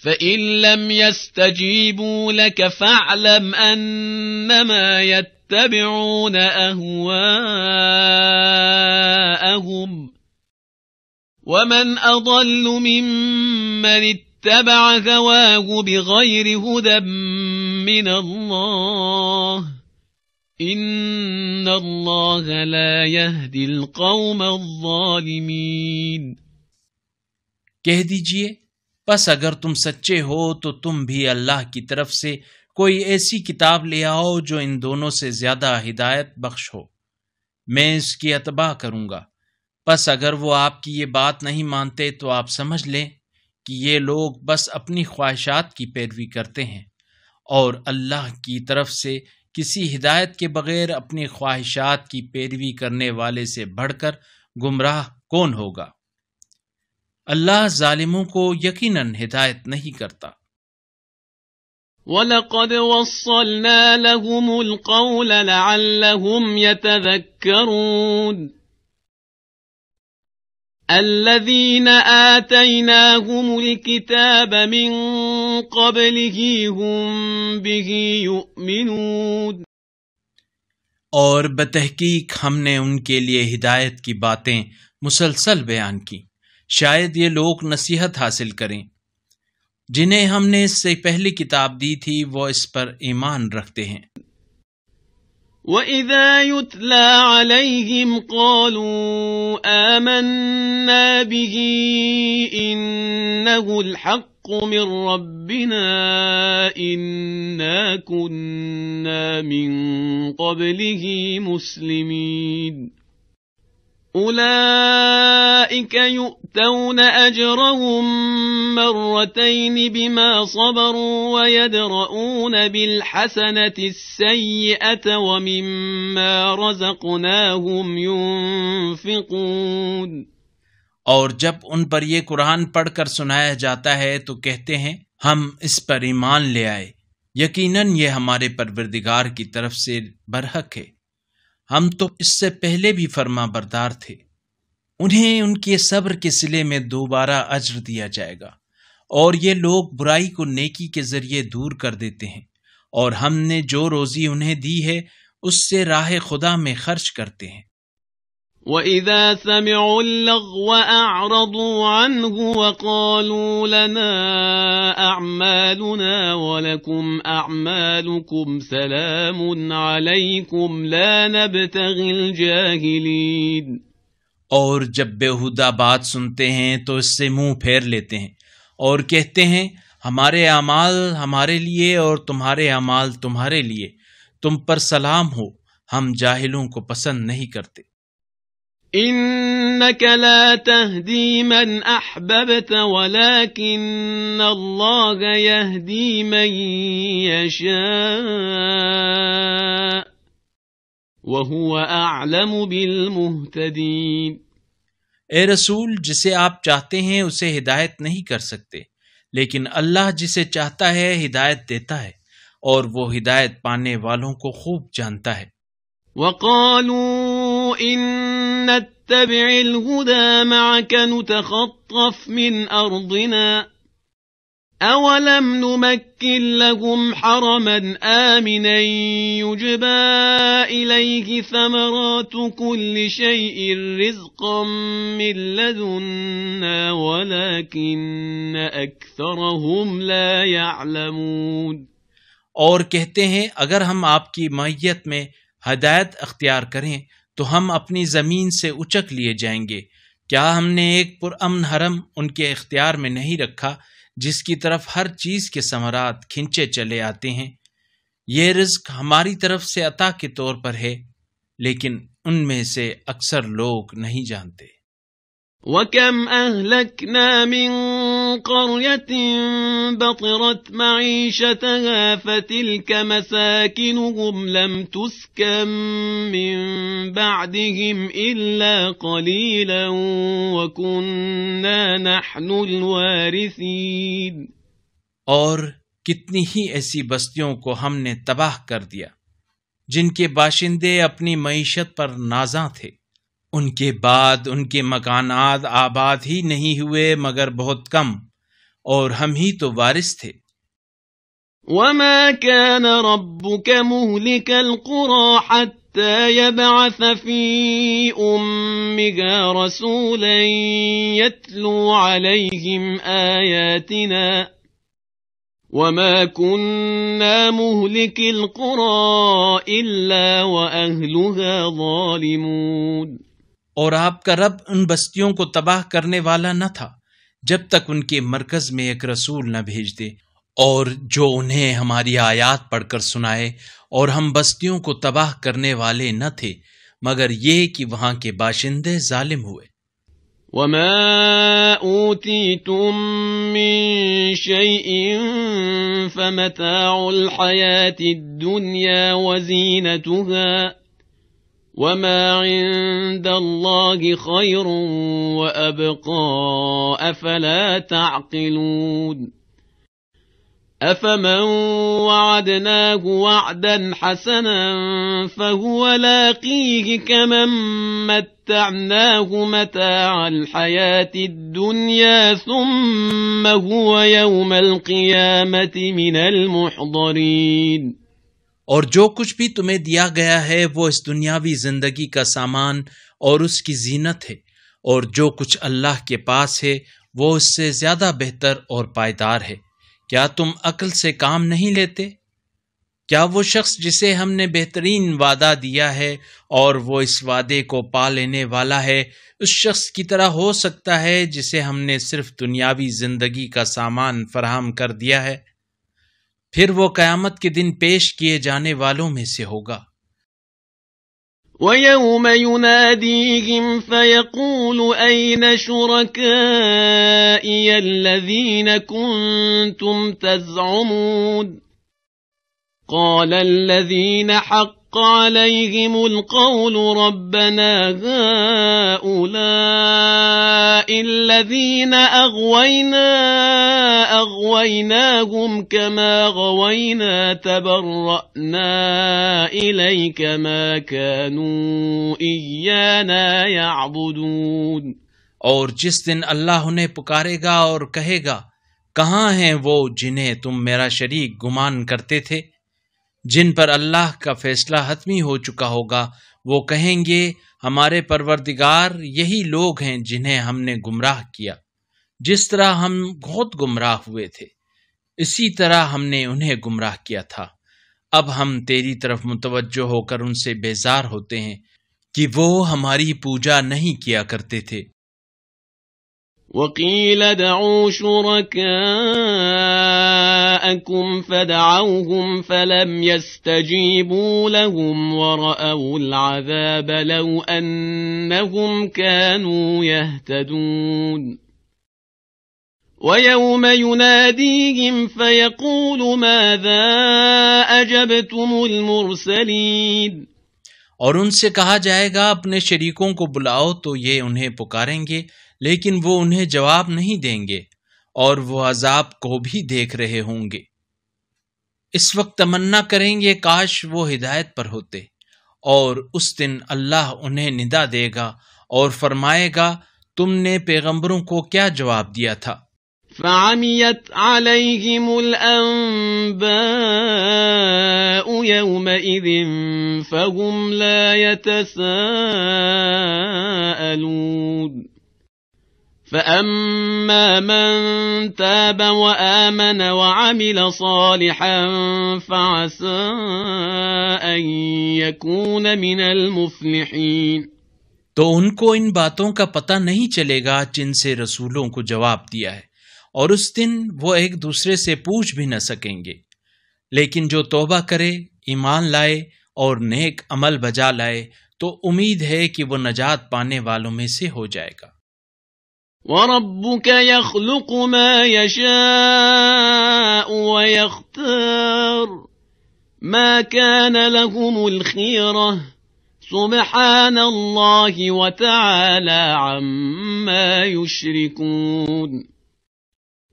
فَإِن لَّمْ يَسْتَجِيبُوا لَكَ فَاعْلَمْ أَنَّمَا يَتَّبِعُونَ أَهْوَاءَهُمْ وَمَنْ أَضَلُّ مِمَّنِ اتَّبَعَ هَوَاهُ بِغَيْرِ هُدًى مِّنَ اللَّهِ إِنَّ اللَّهَ لَا يَهْدِي الْقَوْمَ الظَّالِمِينَ۔ کہہ دیجئے، پس اگر تم سچے ہو تو تم بھی اللہ کی طرف سے کوئی ایسی کتاب لے آؤ جو ان دونوں سے زیادہ ہدایت بخش ہو، میں اس کی اتباع کروں گا۔ پس اگر وہ آپ کی یہ بات نہیں مانتے تو آپ سمجھ لیں کہ یہ لوگ بس اپنی خواہشات کی پیروی کرتے ہیں، اور اللہ کی طرف سے کسی ہدایت کے بغیر اپنی خواہشات کی پیروی کرنے والے سے بڑھ کر گمراہ کون ہوگا؟ اللہ ظالموں کو یقیناً ہدایت نہیں کرتا۔ وَلَقَدْ وَصَّلْنَا لَهُمُ الْقَوْلَ لَعَلَّهُمْ يَتَذَكَّرُونَ الَّذِينَ آتَيْنَاهُمُ الْكِتَابَ مِنْ قَبْلِهِ هُمْ بِهِ يُؤْمِنُونَ اور بتحقیق ہم نے ان کے لیے ہدایت کی باتیں مسلسل بیان کی، شاید یہ لوگ نصیحت حاصل کریں۔ جنہیں ہم نے اس سے پہلی کتاب دی تھی وہ اس پر ایمان رکھتے ہیں۔ وَإِذَا يُتْلَى عَلَيْهِمْ قَالُوا آمَنَّا بِهِ إِنَّهُ الْحَقُّ مِنْ رَبِّنَا إِنَّا كُنَّا مِنْ قَبْلِهِ مُسْلِمِينَ أُولَئِكَ يُؤْتَوْنَ أَجْرَهُمْ مرتين بما صبروا ويدرؤون بالحسنة السيئة ومما رزقناهم ينفقون اور جب ان پر یہ قرآن پڑھ کر سنایا جاتا ہے تو کہتے ہیں ہم اس پر ایمان لے آئے، یقیناً یہ ہمارے پروردگار کی طرف سے برحق ہے، ہم تو اس سے پہلے بھی فرما بردار تھے۔ انہیں ان کے صبر کے صلے میں دوبارہ اجر دیا جائے گا، اور یہ لوگ برائی کو نیکی کے ذریعے دور کر دیتے ہیں، اور ہم نے جو روزی انہیں دی ہے اس سے راہ خدا میں خرچ کرتے ہیں۔ وَإِذَا سَمِعُوا اللَّغْوَ أَعْرَضُوا عَنْهُ وَقَالُوا لَنَا أَعْمَالُنَا وَلَكُمْ أَعْمَالُكُمْ سَلَامٌ عَلَيْكُمْ لَا نَبْتَغِي الْجَاهِلِينَ اور جب بیہودہ بات سنتے ہیں تو اس سے منہ پھیر لیتے ہیں اور کہتے ہیں ہمارے اعمال ہمارے لیے اور تمہارے اعمال تمہارے لیے، تم پر سلام ہو، ہم جاہلوں کو پسند نہیں کرتے۔ إنك لا تهدي من أحببت ولكن الله يهدي من يشاء وهو أعلم بالمهتدين۔ اے رسول، جسے آپ چاہتے ہیں اسے ہدایت نہیں کر سکتے، لیکن اللہ جسے چاہتا ہے ہدایت دیتا ہے، اور وہ ہدایت پانے والوں کو خوب جانتا ہے۔ وَقَالُوا إِن نَّتَّبِعِ الْهُدَى مَعَكَ نُتَخَطَّفْ مِنْ أَرْضِنَا أَوَلَمْ نُمَكِّن لَّهُمْ حَرَمًا آمِنًا يُجْبَىٰ إِلَيْهِ ثَمَرَاتُ كُلِّ شَيْءٍ رِّزْقًا مِّن لَّدُنَّا وَلَٰكِنَّ أَكْثَرَهُمْ لَا يَعْلَمُونَ۔ اور کہتے ہیں اگر ہم آپ کی معیت میں ہدایت اختیار کریں تو ہم اپنی زمین سے اچک لیے جائیں گے۔ کیا ہم نے ایک پرامن حرم ان کے اختیار میں نہیں رکھا جس کی طرف ہر چیز کے ثمرات کھنچے چلے آتے ہیں؟ یہ رزق ہماری طرف سے عطا کے طور پر ہے، لیکن ان میں سے اکثر لوگ نہیں جانتے۔ وَكَمْ أَهْلَكْنَا مِنْ قَرْيَةٍ بَطِرَتْ مَعِيشَتَهَا فَتِلْكَ مَسَاكِنُهُمْ لَمْ تُسْكَنْ مِنْ بَعْدِهِمْ إِلَّا قَلِيلًا وَكُنَّا نَحْنُ الْوَارِثِينَ۔ اور کتنی ہی ایسی بستیوں کو ہم نے تباہ کر دیا جن کے باشندے اپنی معیشت پر نازاں تھے، ان کے بعد ان کے مکانات آباد ہی نہیں ہوئے مگر بہت کم، اور ہم ہی تو وارث تھے۔ وَمَا كَانَ رَبُّكَ مُهْلِكَ الْقُرَىٰ حَتَّىٰ يَبْعَثَ فِي أُمِّهَا رَسُولًا يَتْلُو عَلَيْهِمْ آيَاتِنَا وَمَا كُنَّا مُهْلِكِي الْقُرَىٰ إِلَّا وَأَهْلُهَا ظَالِمُونَ۔ اور آپ کا رب ان بستیوں کو تباہ کرنے والا نہ تھا جب تک ان کے مرکز میں ایک رسول نہ بھیج دے، اور جو انہیں ہماری آیات پڑھ کر سنائے، اور ہم بستیوں کو تباہ کرنے والے نہ تھے مگر یہ کہ وہاں کے باشندے ظالم ہوئے۔ وما أوتيتم من شيء فمتاع الحياة الدنيا وزينتها وما عند الله خير وأبقى أفلا تعقلون أفمن وعدناه وعدا حسنا فهو لاقيه كمن متعناه متاع الحياة الدنيا ثم هو يوم القيامة من المحضرين۔ اور جو کچھ بھی تمہیں دیا گیا ہے وہ اس دنیاوی زندگی کا سامان اور اس کی زینت ہے، اور جو کچھ اللہ کے پاس ہے وہ اس سے زیادہ بہتر اور پائیدار ہے۔ کیا تم عقل سے کام نہیں لیتے؟ کیا وہ شخص جسے ہم نے بہترین وعدہ دیا ہے اور وہ اس وعدے کو پا لینے والا ہے، اس شخص کی طرح ہو سکتا ہے جسے ہم نے صرف دنیاوی زندگی کا سامان فراہم کر دیا ہے؟ پھر وہ قیامت کے دن پیش کیے جانے والوں میں سے ہوگا۔ وَيَوْمَ يُنَادِيهِمْ فَيَقُولُ أَيْنَ شُرَكَائِيَ الَّذِينَ كُنتُمْ تَزْعُمُونَ قَالَ الَّذِينَ حَقَّ عليهم القول ربنا هؤلاء الذين أغويناهم كما غوينا تبرأنا إليك ما كانوا إيانا يعبدون۔ اور جس دن اللہ انہیں پکارے گا اور کہے گا، کہاں ہیں وہ جنہیں تم میرا شریک گمان کرتے تھے؟ جن پر اللہ کا فیصلہ حتمی ہو چکا ہوگا، وہ کہیں گے ہمارے پروردگار یہی لوگ ہیں جنہیں ہم نے گمراہ کیا، جس طرح ہم خود گمراہ ہوئے تھے اسی طرح ہم نے انہیں گمراہ کیا تھا۔ اب ہم تیری طرف متوجہ ہو کر ان سے بیزار ہوتے ہیں کہ وہ ہماری پوجا نہیں کیا کرتے تھے۔ وَقِيلَ ادْعُوا شُرَكَاءَكُمْ فَدَعَوْهُمْ فَلَمْ يَسْتَجِيبُوا لَهُمْ وَرَأَوُا الْعَذَابَ لَوْ أَنَّهُمْ كَانُوا يَهْتَدُونَ۔ وَيَوْمَ يُنَادِيهِمْ فَيَقُولُ مَاذَا أَجَبْتُمُ الْمُرْسَلِينَ۔ اور ان سے کہا جائے گا اپنے شریکوں کو بلاؤ، تو یہ انہیں پکاریں گے لیکن وہ انہیں جواب نہیں دیں گے، اور وہ عذاب کو بھی دیکھ رہے ہوں گے۔ اس وقت تمنا کریں گے کاش وہ ہدایت پر ہوتے، اور اس دن اللہ انہیں ندا دے گا اور فرمائے گا تم نے پیغمبروں کو کیا جواب دیا تھا۔ فَعَمِيَتْ عَلَيْهِمُ الْأَنبَاءُ يَوْمَئِذٍ فَهُمْ لَا يَتَسَاءَلُونَ فَأَمَّا مَن تَابَ وَآمَنَ وَعَمِلَ صَالِحًا فَعَسَىٰ أَن يَكُونَ مِنَ الْمُفْلِحِينَ۔ تو ان کو ان باتوں کا پتہ نہیں چلے گا جن سے رسولوں کو جواب دیا ہے، اور اس دن وہ ایک دوسرے سے پوچھ بھی نہ سکیں گے، لیکن جو توبہ کرے، ایمان لائے اور نیک عمل بجا لائے تو امید ہے کہ وہ نجات پانے والوں میں سے ہو جائے گا۔ وَرَبُّكَ يَخْلُقُ مَا يَشَاءُ وَيَخْتَارُ مَا كَانَ لَهُمُ الْخِيَرَةُ سُبْحَانَ اللَّهِ وَتَعَالَى عَمَّا يُشْرِكُونَ۔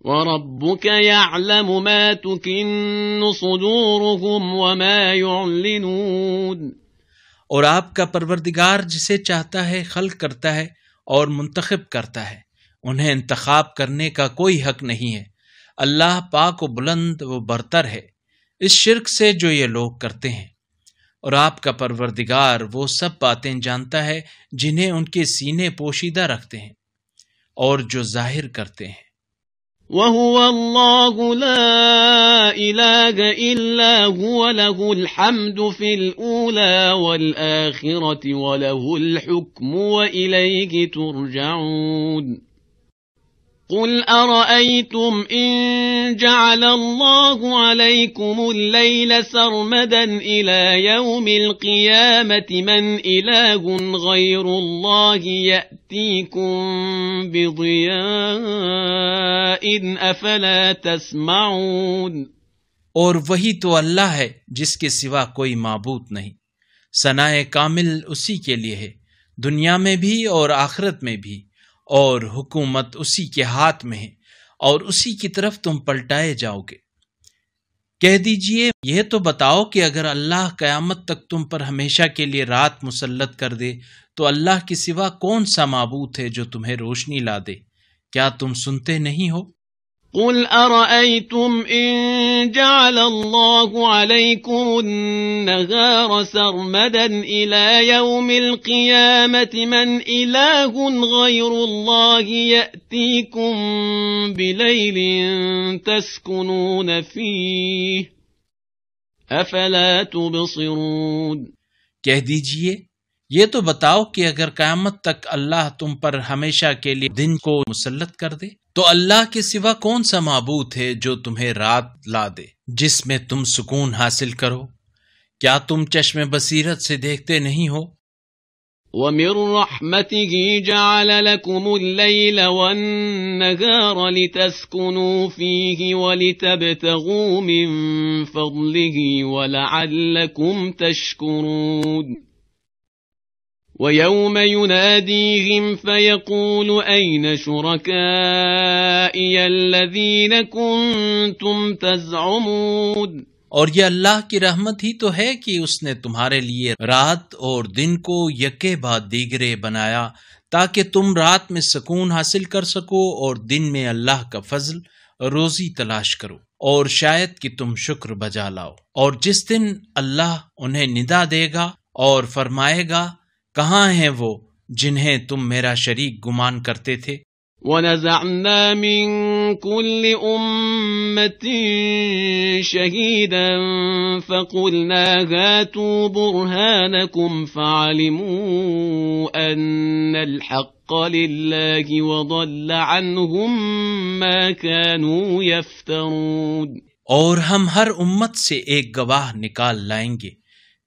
وَرَبُّكَ يَعْلَمُ مَا تُكِنُّ صُدُورُهُمْ وَمَا يُعْلِنُونَ۔ اور آپ کا پروردگار جسے چاہتا ہے خلق کرتا ہے اور منتخب کرتا ہے، انہیں انتخاب کرنے کا کوئی حق نہیں ہے۔ اللہ پاک و بلند و برتر ہے اس شرک سے جو یہ لوگ کرتے ہیں، اور آپ کا پروردگار وہ سب باتیں جانتا ہے جنہیں ان کے سینے پوشیدہ رکھتے ہیں اور جو ظاہر کرتے ہیں۔ وَهُوَ اللَّهُ لَا إِلَٰهَ إِلَّا هُوَ لَهُ الْحَمْدُ فِي الْأُولَى وَالْآخِرَةِ وَلَهُ الْحُكْمُ وَإِلَيْهِ تُرْجَعُونَ۔ قل أرأيتم إن جعل الله عليكم الليل سرمدا إلى يوم القيامة من إله غير الله يأتيكم بضياء أفلا تسمعون۔ اور وہی تو اللہ ہے جس کے سوا کوئی معبود نہیں، ثنائے کامل اسی کے لیے ہے، دنیا میں بھی اور آخرت میں بھی، اور حکومت اسی کے ہاتھ میں ہے، اور اسی کی طرف تم پلٹائے جاؤ گے۔ کہہ دیجئے یہ تو بتاؤ کہ اگر اللہ قیامت تک تم پر ہمیشہ کے لیے رات مسلط کر دے تو اللہ کے سوا کون سا معبود ہے جو تمہیں روشنی لا دے؟ کیا تم سنتے نہیں ہو؟ قل أرأيتم إن جعل الله عليكم النهار سرمدا إلى يوم القيامة من إله غير الله يأتيكم بليل تسكنون فيه أفلا تبصرون۔ کہہ دیجئے یہ تو بتاؤ کہ اگر قیامت تک اللہ تم پر ہمیشہ کے لیے دن کو مسلط کر دے تو اللہ کے سوا کون سا معبود ہے جو تمہیں رات لا دے جس میں تم سکون حاصل کرو؟ کیا تم چشم بصیرت سے دیکھتے نہیں ہو؟ وَمِن رَحْمَتِهِ جَعَلَ لَكُمُ اللَّيْلَ وَالنَّهَارَ لِتَسْكُنُوا فِيهِ وَلِتَبْتَغُوا مِن فَضْلِهِ وَلَعَلَّكُمْ تَشْكُرُونَ۔ وَيَوْمَ يُنَادِيهِمْ فَيَقُولُ أَيْنَ شُرَكَائِيَ الَّذِينَ كُنتُمْ تَزْعُمُونَ۔ اور یہ اللہ کی رحمت ہی تو ہے کہ اس نے تمہارے لیے رات اور دن کو یکے بعد دیگرے بنایا تاکہ تم رات میں سکون حاصل کر سکو اور دن میں اللہ کا فضل روزی تلاش کرو اور شاید کہ تم شکر بجا لاؤ۔ اور جس دن اللہ انہیں ندا دے گا اور فرمائے گا کہاں ہیں وہ جنہیں تم میرا شریک گمان کرتے تھے؟ وَنَزَعْنَا مِن كُلِّ أُمَّةٍ شَهِيدًا فَقُلْنَا هَاتُوا بُرْهَانَكُمْ فَعَلِمُوا أَنَّ الْحَقَّ لِلَّهِ وَضَلَّ عَنْهُمْ مَا كَانُوا يَفْتَرُونَ۔ اور ہم ہر امت سے ایک گواہ نکال لائیں گے،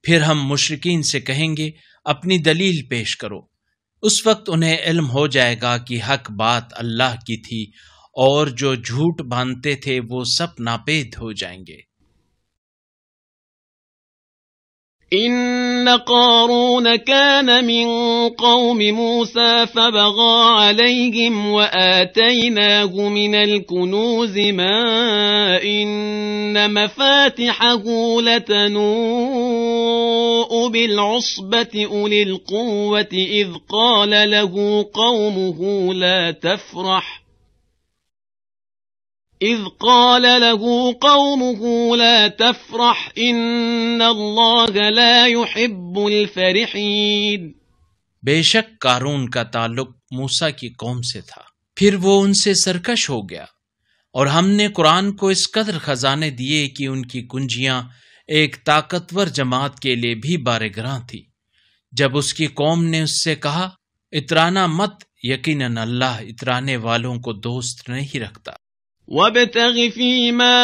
پھر ہم مشرکین سے کہیں گے اپنی دلیل پیش کرو۔ اس وقت انہیں علم ہو جائے گا کہ حق بات اللہ کی تھی اور جو جھوٹ باندھتے تھے وہ سب ناپید ہو جائیں گے۔ إن قارون كان من قوم موسى فبغى عليهم وآتيناه من الكنوز ما إن مفاتحه لتنوء بالعصبة أولي القوة إذ قال له قومه لا تفرح إن الله لا يحب الفرحين۔ بے شک قارون کا تعلق موسیٰ کی قوم سے تھا، پھر وہ ان سے سرکش ہو گیا، اور ہم نے قرآن کو اس قدر خزانے دیے کہ ان کی کنجیاں ایک طاقتور جماعت کے لیے بھی بارگراں تھی۔ جب اس کی قوم نے اس سے کہا اترانا مت، یقیناً اللہ اترانے والوں کو دوست نہیں رکھتا۔ وابتغ فيما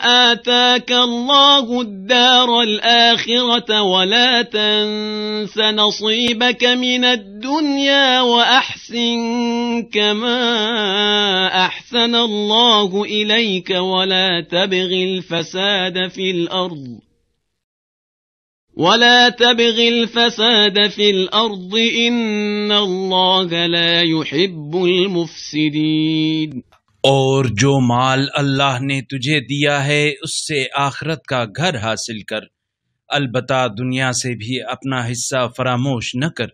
آتاك الله الدار الآخرة ولا تنس نصيبك من الدنيا وأحسن كما أحسن الله إليك ولا تبغ الفساد في الأرض إن الله لا يحب المفسدين۔ اور جو مال اللہ نے تجھے دیا ہے اس سے آخرت کا گھر حاصل کر، البتہ دنیا سے بھی اپنا حصہ فراموش نہ کر،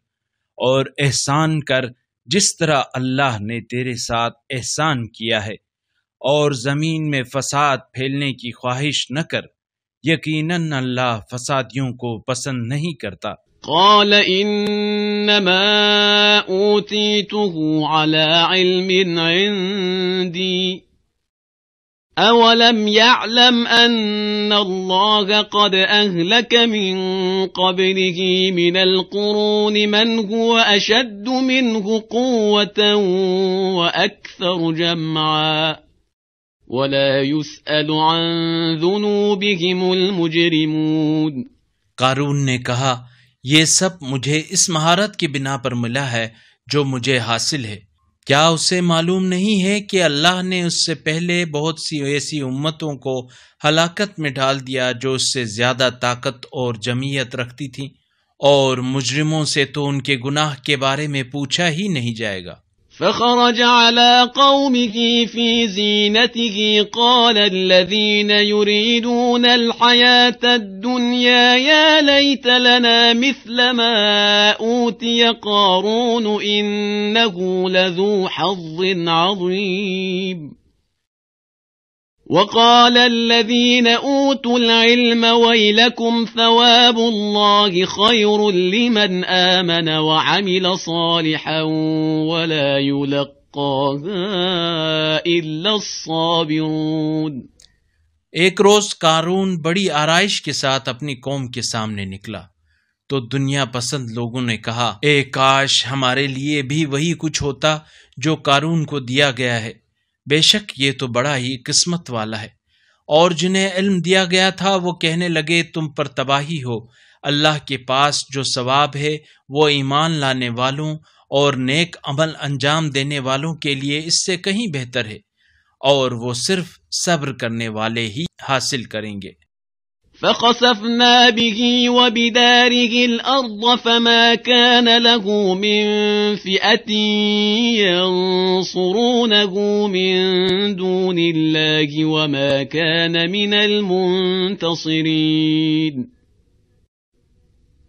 اور احسان کر جس طرح اللہ نے تیرے ساتھ احسان کیا ہے، اور زمین میں فساد پھیلنے کی خواہش نہ کر، یقیناً اللہ فسادیوں کو پسند نہیں کرتا۔ قال انما اوتیته على علم عندي أولم يعلم أن الله قد أهلك من قبله من القرون من هو أشد منه قوة وأكثر جمعا ولا يسأل عن ذنوبهم المجرمون۔ قارون نے کہا یہ سب مجھے اس مہارت کی بنا پر ملا ہے جو مجھے حاصل ہے، کیا اسے معلوم نہیں ہے کہ اللہ نے اس سے پہلے بہت سی ایسی امتوں کو ہلاکت میں ڈال دیا جو اس سے زیادہ طاقت اور جمعیت رکھتی تھیں، اور مجرموں سے تو ان کے گناہ کے بارے میں پوچھا ہی نہیں جائے گا۔ فخرج على قومه في زينته قال الذين يريدون الحياة الدنيا يا ليت لنا مثل ما أوتي قارون إنه لذو حظ عظيم وقال الذين أوتوا العلم ويلكم ثواب الله خير لمن آمن وعمل صالحا ولا يلقاها إلا الصابرون۔ ایک روز قارون بڑی آرائش کے ساتھ اپنی قوم کے سامنے نکلا تو دنیا پسند لوگوں نے کہا اے کاش ہمارے لیے بھی وہی کچھ ہوتا جو قارون کو دیا گیا ہے، بے شک یہ تو بڑا ہی قسمت والا ہے۔ اور جنہیں علم دیا گیا تھا وہ کہنے لگے تم پر تباہی ہو، اللہ کے پاس جو ثواب ہے وہ ایمان لانے والوں اور نیک عمل انجام دینے والوں کے لیے اس سے کہیں بہتر ہے، اور وہ صرف صبر کرنے والے ہی حاصل کریں گے۔ فخسفنا به وبداره الأرض فما كان له من فئة ينصرونه من دون الله وما كان من المنتصرين۔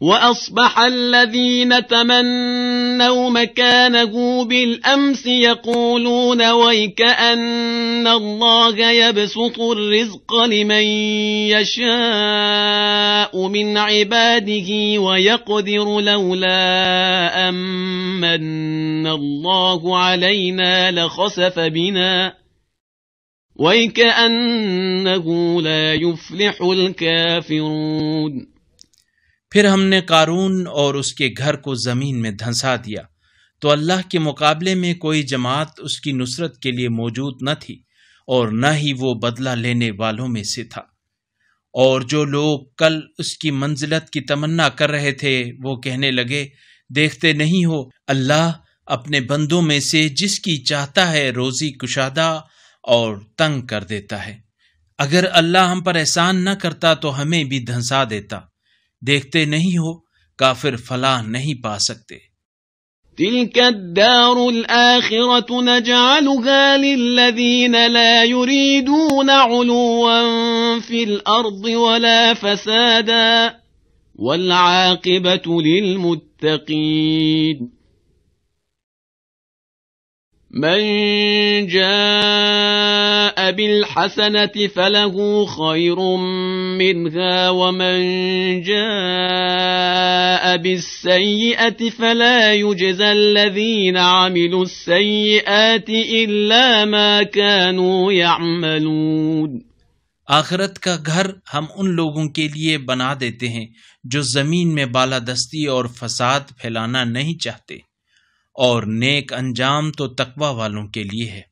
وأصبح الذين تمنوا مكانه بالأمس يقولون ويكأن الله يبسط الرزق لمن يشاء من عباده ويقدر لولا أمن الله علينا لخسف بنا ويكأنه لا يفلح الكافرون۔ پھر ہم نے قارون اور اس کے گھر کو زمین میں دھنسا دیا تو اللہ کے مقابلے میں کوئی جماعت اس کی نصرت کے لیے موجود نہ تھی، اور نہ ہی وہ بدلہ لینے والوں میں سے تھا۔ اور جو لوگ کل اس کی منزلت کی تمنا کر رہے تھے وہ کہنے لگے دیکھتے نہیں ہو اللہ اپنے بندوں میں سے جس کی چاہتا ہے روزی کشادہ اور تنگ کر دیتا ہے، اگر اللہ ہم پر احسان نہ کرتا تو ہمیں بھی دھنسا دیتا، دیکھتے نہیں ہو کافر فلاح نہیں پا سکتے۔ تلك الدار الآخرة نجعلها للذين لا يريدون علوا في الأرض ولا فسادا والعاقبة للمتقين۔ من جاء بالحسنة فله خير منها ومن جاء بالسيئة فلا يجزى الذين عملوا السيئات إلا ما كانوا يعملون۔ آخرت کا گھر ہم ان لوگوں کے لیے بنا دیتے ہیں جو زمین میں بالادستی اور فساد پھیلانا نہیں چاہتے، اور نیک انجام تو تقوی والوں کے لیے ہے۔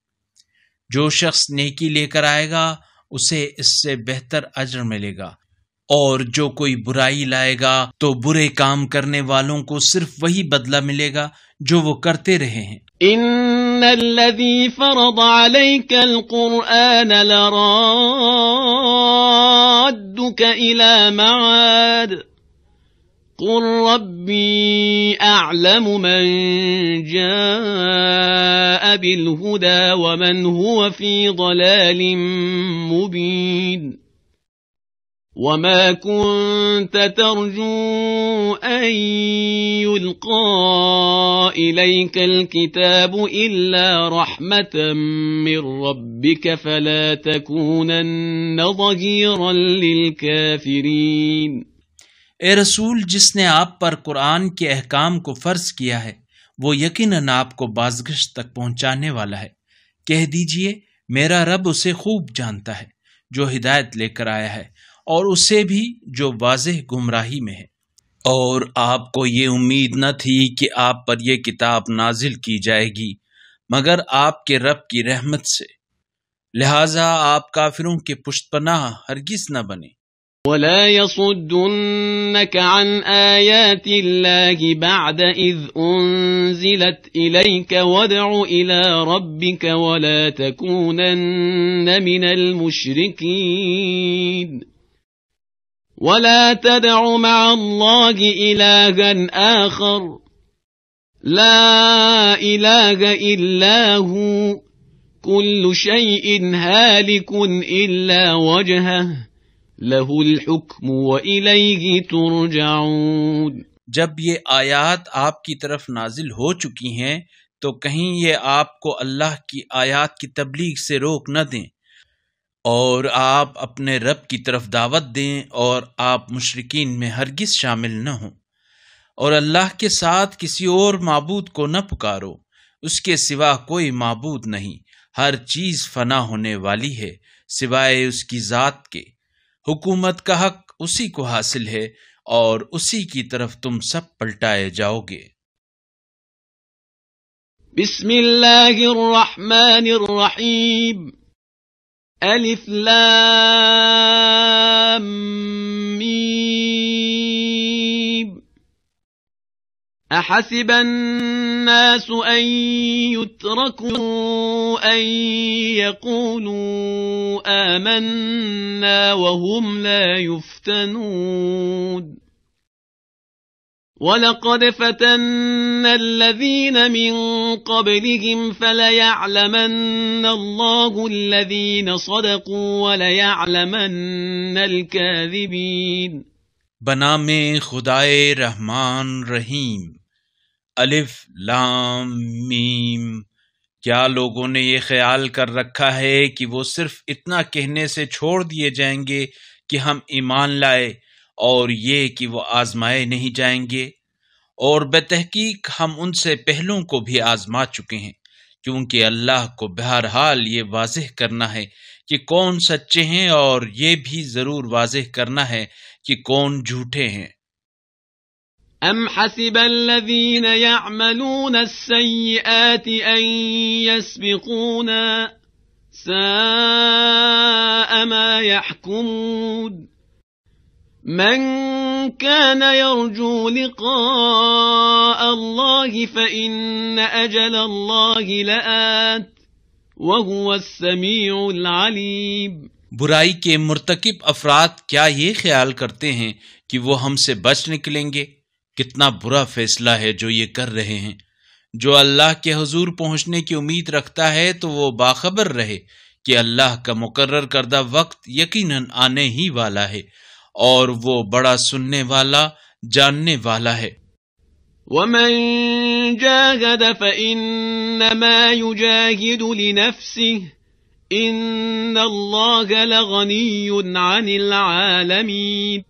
جو شخص نیکی لے کر آئے گا اسے اس سے بہتر اجر ملے گا، اور جو کوئی برائی لائے گا تو برے کام کرنے والوں کو صرف وہی بدلہ ملے گا جو وہ کرتے رہے ہیں۔ ان الذي فرض عليك القرآن لرادك الى معاد قل ربي أعلم من جاء بالهدى ومن هو في ضلال مبين وما كنت ترجو أن يلقى إليك الكتاب إلا رحمة من ربك فلا تكونن ظهيرا للكافرين۔ اے رسول، جس نے آپ پر قرآن کے احکام کو فرض کیا ہے وہ یقیناً آپ کو بازگشت تک پہنچانے والا ہے۔ کہہ دیجئے میرا رب اسے خوب جانتا ہے جو ہدایت لے کر آیا ہے اور اسے بھی جو واضح گمراہی میں ہے۔ اور آپ کو یہ امید نہ تھی کہ آپ پر یہ کتاب نازل کی جائے گی مگر آپ کے رب کی رحمت سے، لہذا آپ کافروں کے پشت پناہ ہرگز نہ بنیں۔ ولا يصدنك عن آيات الله بعد إذ أنزلت إليك وادع إلى ربك ولا تكونن من المشركين ولا تدع مع الله إلها آخر لا إله إلا هو كل شيء هالك إلا وجهه لَهُ الْحُكْمُ وَإِلَيْهِ تُرْجَعُونَ۔ جب یہ آیات آپ کی طرف نازل ہو چکی ہیں تو کہیں یہ آپ کو اللہ کی آیات کی تبلیغ سے روک نہ دیں، اور آپ اپنے رب کی طرف دعوت دیں اور آپ مشرکین میں ہرگز شامل نہ ہوں، اور اللہ کے ساتھ کسی اور معبود کو نہ پکارو، اس کے سوا کوئی معبود نہیں، ہر چیز فنا ہونے والی ہے سوائے اس کی ذات کے، حکومت کا حق اسی کو حاصل ہے اور اسی کی طرف تم سب پلٹائے جاؤ گے۔ بسم اللہ الرحمن الرحیم الف لام میم احسب الناس ان يتركوا ان يقولوا آمنا وهم لا يفتنون وَلَقَدْ فَتَنَّا الَّذِينَ مِن قَبْلِهِمْ فَلَيَعْلَمَنَّ اللَّهُ الَّذِينَ صَدَقُوا وَلَيَعْلَمَنَّ الْكَاذِبِينَ۔ بنام خدائے رحمان رحیم، الف لام میم۔ کیا لوگوں نے یہ خیال کر رکھا ہے کہ وہ صرف اتنا کہنے سے چھوڑ دیے جائیں گے کہ ہم ایمان لائے، اور یہ کہ وہ آزمائے نہیں جائیں گے؟ اور بتحقیق ہم ان سے پہلوں کو بھی آزما چکے ہیں، کیونکہ اللہ کو بہرحال یہ واضح کرنا ہے کہ کون سچے ہیں، اور یہ بھی ضرور واضح کرنا ہے کہ کون جھوٹے ہیں۔ ام حسب الذین یعملون السیئات ان یسبقونا ساء ما یحکمون۔ من كان يرجو لقاء الله فإن أجل الله لآت وهو السميع العليم۔ برائی کے مرتکب افراد کیا یہ خیال کرتے ہیں کہ وہ ہم سے بچ نکلیں گے؟ کتنا برا فیصلہ ہے جو یہ کر رہے ہیں۔ جو اللہ کے حضور پہنچنے کی امید رکھتا ہے تو وہ باخبر رہے کہ اللہ کا مقرر کردہ وقت یقیناً آنے ہی والا ہے، اور وہ بڑا سننے والا جاننے والا ہے۔ وَمَن جَاهَدَ فَإِنَّمَا يُجَاهِدُ لِنَفْسِهِ إِنَّ اللَّهَ لَغَنِيٌّ عَنِ الْعَالَمِينَ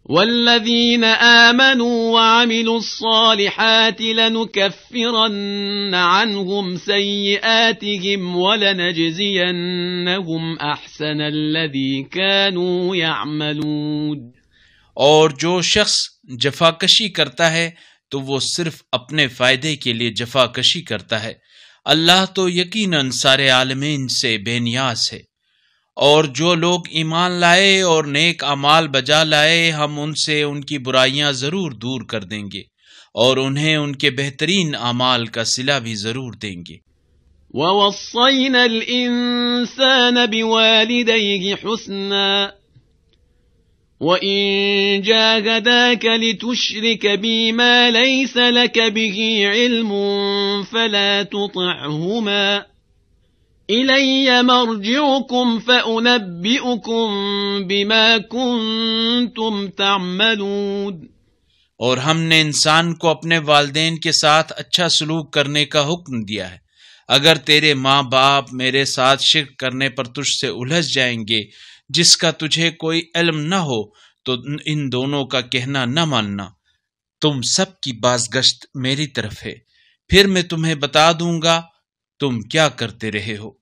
وَالَّذِينَ آمَنُوا وَعَمِلُوا الصَّالِحَاتِ لَنُكَفِّرَنَّ عَنْهُمْ سَيِّئَاتِهِمْ وَلَنَجْزِيَنَّهُمْ أَحْسَنَ الَّذِي كَانُوا يَعْمَلُونَ۔ اور جو شخص جفاکشی کرتا ہے تو وہ صرف اپنے فائدے کے لیے جفاکشی کرتا ہے، اللہ تو یقیناً سارے عالمین سے بے نیاز ہے۔ اور جو لوگ ایمان لائے اور نیک اعمال بجا لائے، ہم ان سے ان کی برائیاں ضرور دور کر دیں گے، اور انہیں ان کے بہترین اعمال کا صلہ بھی ضرور دیں گے۔ وَوَصَّيْنَا الْإِنسَانَ بِوَالِدَيْهِ حُسْنًا وَإِن جَاهَدَاكَ لِتُشْرِكَ بِي مَا لَيْسَ لَكَ بِهِ عِلْمٌ فَلَا تُطِعْهُمَا إِلَيَّ مَرْجِعُكُمْ فَأُنَبِّئُكُمْ بِمَا كُنتُمْ تَعْمَلُونَ۔ اور ہم نے انسان کو اپنے والدین کے ساتھ اچھا سلوک کرنے کا حکم دیا ہے۔ اگر تیرے ماں باپ میرے ساتھ شرک کرنے پر تجھ سے الجھ جائیں گے جس کا تجھے کوئی علم نہ ہو تو ان دونوں کا کہنا نہ ماننا۔ تم سب کی بازگشت میری طرف ہے، پھر میں تمہیں بتا دوں گا تم کیا کرتے رہے ہو۔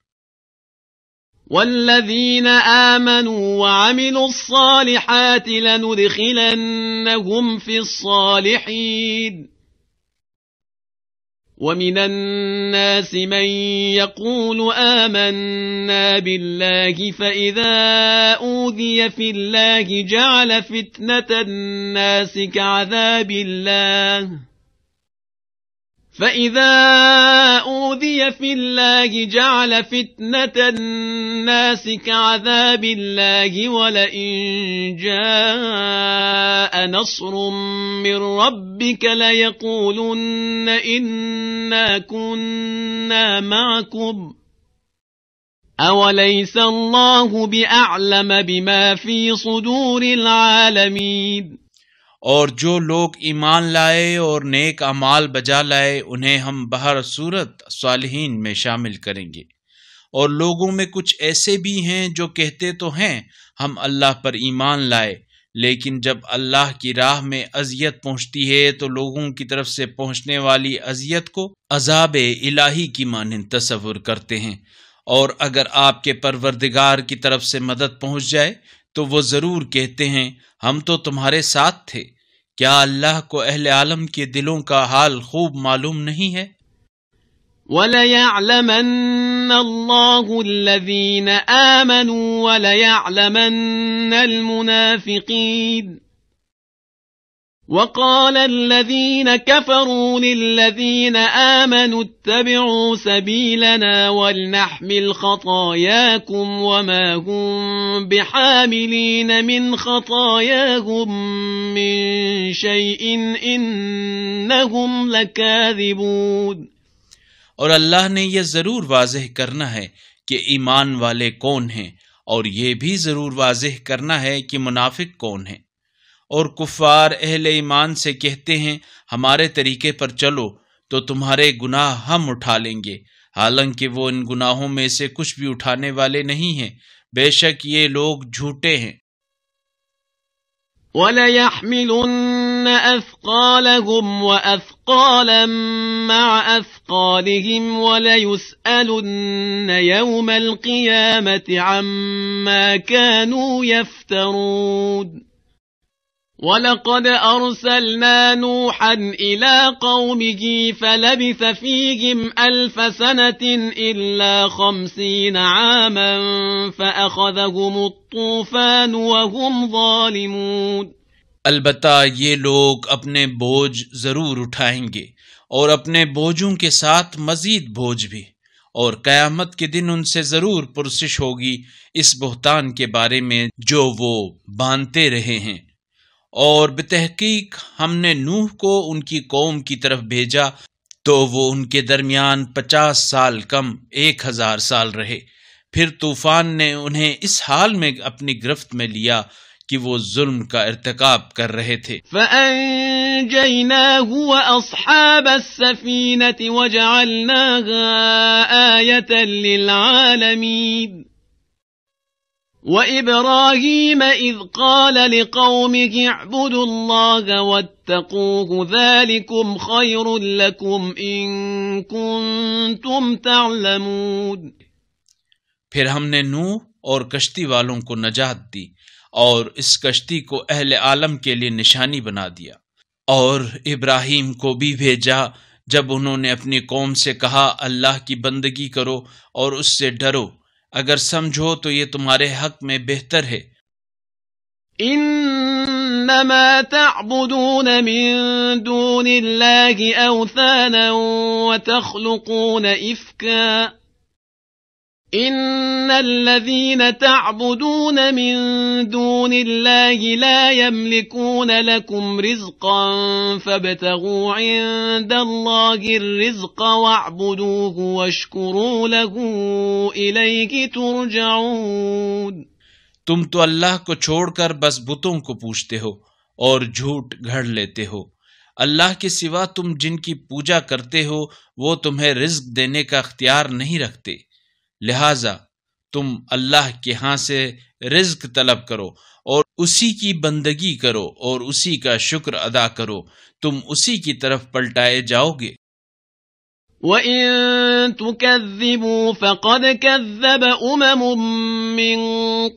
والذين آمنوا وعملوا الصالحات لندخلنهم في الصالحين ومن الناس من يقول آمنا بالله فإذا أوذي في الله جعل فتنة الناس كعذاب الله ولئن جاء نصر من ربك ليقولن إنا كنا معكم أوليس الله بأعلم بما في صدور العالمين. اور جو لوگ ایمان لائے اور نیک اعمال بجا لائے انہیں ہم بہر صورت صالحین میں شامل کریں گے. اور لوگوں میں کچھ ایسے بھی ہیں جو کہتے تو ہیں ہم اللہ پر ایمان لائے، لیکن جب اللہ کی راہ میں اذیت پہنچتی ہے تو لوگوں کی طرف سے پہنچنے والی اذیت کو عذاب الہی کی مانند تصور کرتے ہیں. اور اگر آپ کے پروردگار کی طرف سے مدد پہنچ جائے تو وہ ضرور کہتے ہیں ہم تو تمہارے ساتھ تھے. کیا اللہ کو اہل عالم کے دلوں کا حال خوب معلوم نہیں ہے؟ وَلَيَعْلَمَنَّ اللَّهُ الَّذِينَ آمَنُوا وَلَيَعْلَمَنَّ الْمُنَافِقِينَ. وَقَالَ الَّذِينَ كَفَرُوا لِلَّذِينَ آمَنُوا اتَّبِعُوا سَبِيلَنَا وَلْنَحْمِلْ خَطَايَاكُمْ وَمَا هُمْ بِحَامِلِينَ مِنْ خَطَايَاهُمْ مِنْ شَيْءٍ إِنَّهُمْ لَكَاذِبُونَ. اور اللہ نے یہ ضرور واضح کرنا ہے کہ ایمان والے کون ہیں، اور یہ بھی ضرور واضح کرنا ہے کہ منافق کون ہیں. اور کفار اہل ایمان سے کہتے ہیں ہمارے طریقے پر چلو تو تمہارے گناہ ہم اٹھا لیں گے، حالانکہ وہ ان گناہوں میں سے کچھ بھی اٹھانے والے نہیں ہیں. بے شک یہ لوگ جھوٹے ہیں. وَلَيَحْمِلُنَّ أَثْقَالَهُمْ وَأَثْقَالًا مَعَ أَثْقَالِهِمْ وَلَيُسْأَلُنَّ يَوْمَ الْقِيَامَةِ عَمَّا كَانُوا يَفْتَرُونَ. وَلَقَدْ أَرْسَلْنَا نُوحًا إِلَى قَوْمِهِ فَلَبِثَ فِيهِمْ 1000 سَنَةٍ إِلَّا 50 عَامًا فَأَخَذَهُمُ الطُّوفَانُ وَهُمْ ظَالِمُونَ. البتہ یہ لوگ اپنے بوجھ ضرور اٹھائیں گے اور اپنے بوجھوں کے ساتھ مزید بوجھ بھی، اور قیامت کے دن ان سے ضرور پرسش ہوگی اس بہتان کے بارے میں جو وہ باندھتے رہے ہیں. اور بتحقیق ہم نے نوح کو ان کی قوم کی طرف بھیجا تو وہ ان کے درمیان 50 سال کم 1000 سال رہے. پھر طوفان نے انہیں اس حال میں اپنی گرفت میں لیا کہ وہ ظلم کا ارتکاب کر رہے تھے. فَأَنْجَيْنَاهُ وَأَصْحَابَ السَّفِينَةِ وَجَعَلْنَاهَا آيَةً لِلْعَالَمِينَ. وَإِبْرَاهِيمَ إِذْ قَالَ لِقَوْمِهِ اعْبُدُوا اللَّهَ وَاتَّقُوهُ ذَلِكُمْ خَيْرٌ لَكُمْ إِن كُنتُمْ تَعْلَمُونَ. پھر ہم نے نوح اور کشتی والوں کو نجات دی اور اس کشتی کو اہل عالم کے لیے نشانی بنا دیا. اور ابراہیم کو بھی بھیجا جب انہوں نے اپنی قوم سے کہا اللہ کی بندگی کرو اور اس سے ڈرو، اگر سمجھو تو یہ تمہارے حق میں بہتر ہے. انما تعبدون من دون الله اوثانا وتخلقون افكا ان الذين تعبدون من دون الله لا يملكون لكم رزقا فابتغوا عند الله الرزق واعبدوه واشكروا له إليه ترجعون. تم تو اللہ کو چھوڑ کر بس بتوں کو پوجتے ہو اور جھوٹ گھڑ لیتے ہو. اللہ کے سوا تم جن کی پوجا کرتے ہو وہ تمہیں رزق دینے کا اختیار نہیں رکھتے، لہذا تم اللہ کے ہاں سے رزق طلب کرو اور اسی کی بندگی کرو اور اسی کا شکر ادا کرو، تم اسی کی طرف پلٹائے جاؤ گے. وَإِن تُكَذِّبُوا فَقَدْ كَذَّبَ مِن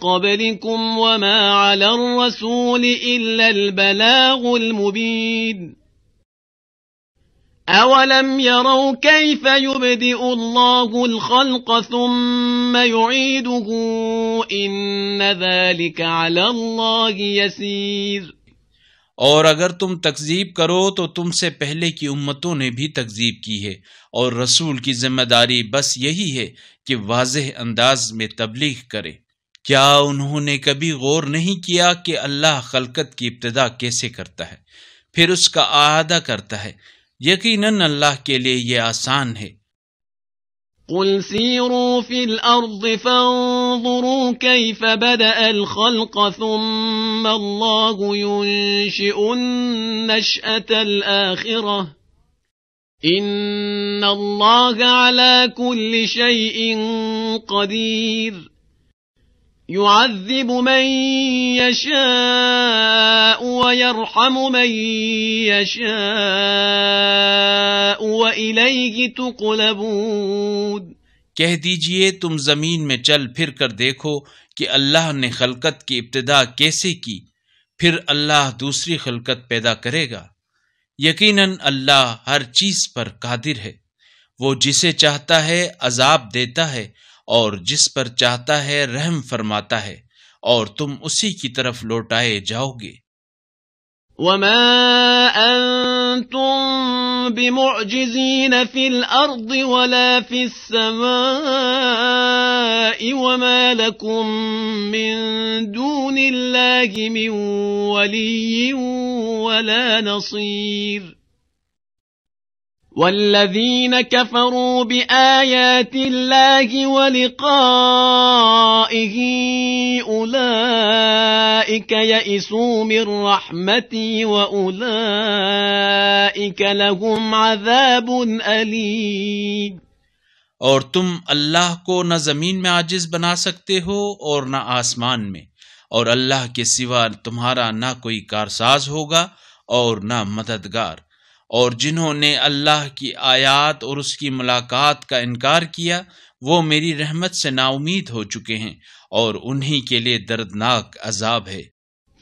قَبْلِكُمْ وَمَا عَلَى الرَّسُولِ إِلَّا الْبَلَاغُ الْمُبِينُ أَوَلَمْ يَرَوْا كَيْفَ يُبْدِئُ اللَّهُ الْخَلْقَ ثُمَّ يُعِيدُهُ إِنَّ ذَلِكَ عَلَى اللَّهِ يَسِيرٌ اور اگر تم تکذیب کرو تو تم سے پہلے کی امتوں نے بھی تکذیب کی ہے، اور رسول کی ذمہ داری بس یہی ہے کہ واضح انداز میں تبلیغ کرے۔ کیا انہوں نے کبھی غور نہیں کیا کہ اللہ خلقت کی ابتدا کیسے کرتا ہے، پھر اس کا اعادہ کرتا ہے؟ یقیناً اللہ کے لیے یہ آسان ہے۔ قل سیروا فی الارض فانظروا کیف بدأ الخلق ثم اللہ ينشئ النشأة الآخرة ان اللہ على كل شيء قدیر يعذب من يشاء ويرحم من يشاء وإليه تقلبون۔ کہہ دیجئے تم زمین میں چل پھر کر دیکھو کہ اللہ نے خلقت کی ابتدا کیسے کی، پھر اللہ دوسری خلقت پیدا کرے گا۔ یقیناً اللہ ہر چیز پر قادر ہے، وہ جسے چاہتا ہے عذاب دیتا ہے اور جس پر چاہتا ہے رحم فرماتا ہے، اور تم اسی کی طرف لوٹائے جاؤ گے۔ وما انتم بمعجزین فی الارض ولا فی السماء وما لکم من دون اللہ من ولی ولا نصیر۔ والذین کفروا بآیات اللہ ولقائہ اولئک یئسوا من رحمتی واولئک لهم عذاب علیم۔ اور تم اللہ کو نہ زمین میں عاجز بنا سکتے ہو اور نہ آسمان میں، اور اللہ کے سوا تمہارا نہ کوئی کارساز ہوگا اور نہ مددگار۔ اور جنہوں نے اللہ کی آیات اور اس کی ملاقات کا انکار کیا وہ میری رحمت سے نا امید ہو چکے ہیں، اور انہی کے لیے دردناک عذاب ہے۔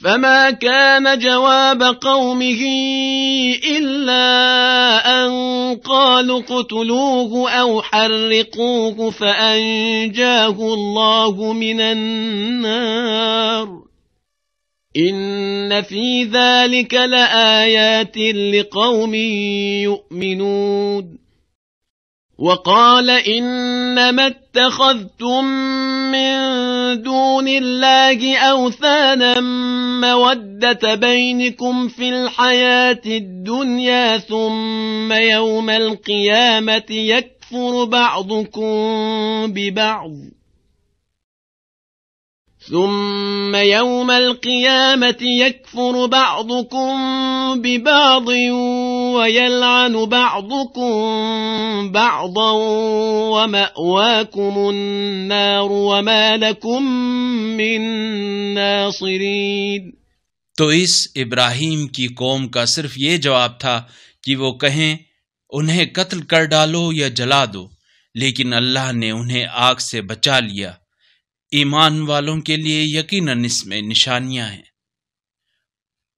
فما كان جواب قومه إلا أن قالوا اقتلوه أو حرقوه فأنجاه الله من النار إن في ذلك لآيات لقوم يؤمنون۔ وقال إنما اتخذتم من دون الله أوثانا مودة بينكم في الحياة الدنيا ثم يوم القيامة يكفر بعضكم ببعض ويلعن بعضكم بعضا ومأواكم النار وما لكم من ناصرين۔ تو اس ابراہیم کی قوم کا صرف یہ جواب تھا کہ وہ کہیں انہیں قتل کر ڈالو یا جلا دو، لیکن اللہ نے انہیں آگ سے بچا لیا۔ ایمان والوں کے لیے یقیناً اس میں نشانیاں ہیں۔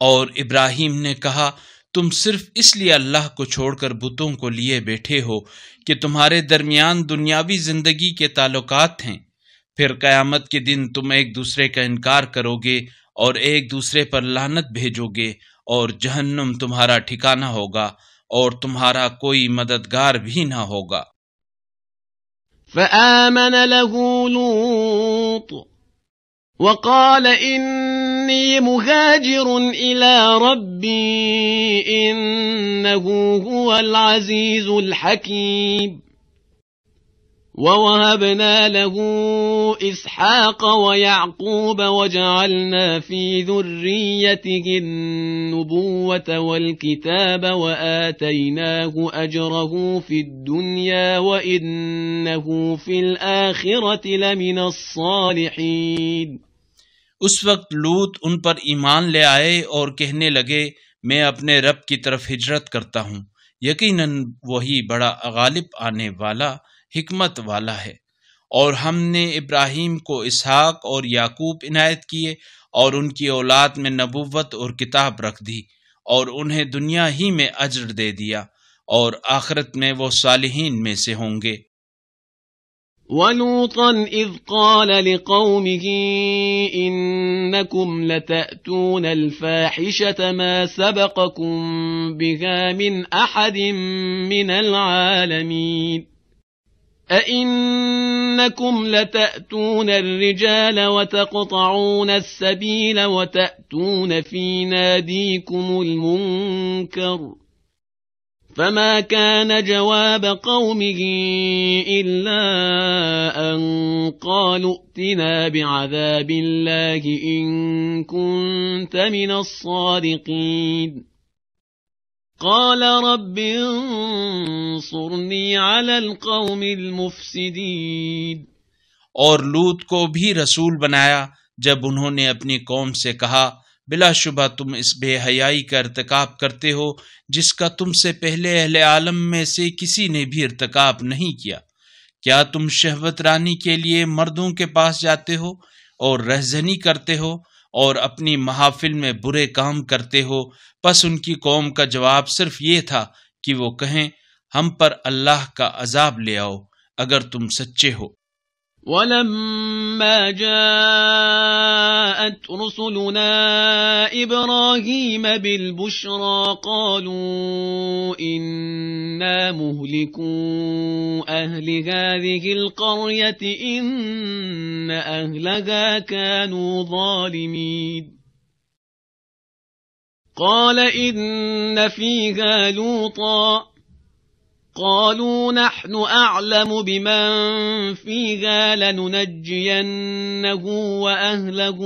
اور ابراہیم نے کہا تم صرف اس لیے اللہ کو چھوڑ کر بتوں کو لیے بیٹھے ہو کہ تمہارے درمیان دنیاوی زندگی کے تعلقات ہیں، پھر قیامت کے دن تم ایک دوسرے کا انکار کرو گے اور ایک دوسرے پر لعنت بھیجو گے، اور جہنم تمہارا ٹھکانہ ہوگا اور تمہارا کوئی مددگار بھی نہ ہوگا۔ فآمن له لوط وقال إني مهاجر إلى ربي إنه هو العزيز الحكيم۔ ووهبنا له إسحاق ويعقوب وجعلنا في ذريته النبوة والكتاب وآتيناه أجره في الدنيا وإنه في الآخرة لمن الصالحين۔ اس وقت لوط ان پر ایمان لے آئے اور کہنے لگے میں اپنے رب کی طرف ہجرت کرتا ہوں، یقیناً وہی بڑا غالب آنے والا حکمت والا ہے۔ اور ہم نے ابراہیم کو اسحاق اور یعقوب عنایت کیے، اور ان کی اولاد میں نبوت اور کتاب رکھ دی، اور انہیں دنیا ہی میں اجر دے دیا، اور آخرت میں وہ صالحین میں سے ہوں گے۔ وَلُوطًا إِذْ قَالَ لِقَوْمِهِ إِنَّكُمْ لَتَأْتُونَ الْفَاحِشَةَ مَا سَبَقَكُمْ بِهَا مِنْ أَحَدٍ مِنَ الْعَالَمِينَ أَإِنَّكُمْ لَتَأْتُونَ الرِّجَالَ وَتَقْطَعُونَ السَّبِيلَ وَتَأْتُونَ فِي نَادِيكُمُ الْمُنكَرَ فما كان جواب قومه إلا أن قالوا ائتنا بعذاب الله إن كنت من الصادقين قال رب انصرني على القوم المفسدين۔ اور لوط کو بھی رسول بنایا جب انہوں نے اپنی قوم سے کہا، بلا شبہ تم اس بے حیائی کا ارتکاب کرتے ہو جس کا تم سے پہلے اہل عالم میں سے کسی نے بھی ارتکاب نہیں کیا۔ کیا تم شہوت رانی کے لیے مردوں کے پاس جاتے ہو اور رہزنی کرتے ہو اور اپنی محافل میں برے کام کرتے ہو؟ پس ان کی قوم کا جواب صرف یہ تھا کہ وہ کہیں، ہم پر اللہ کا عذاب لے آؤ اگر تم سچے ہو۔ وَلَمَّا جَاءَتْ رُسُلُنَا إِبْرَاهِيمَ بِالْبُشْرَى قَالُوا إِنَّا مُهْلِكُو أَهْلِ هَذِهِ الْقَرْيَةِ إِنَّ أَهْلَهَا كَانُوا ظَالِمِينَ قَالَ إِنَّ فِيهَا لُوطًا قالوا نحن أعلم بمن فيها لننجينه وأهله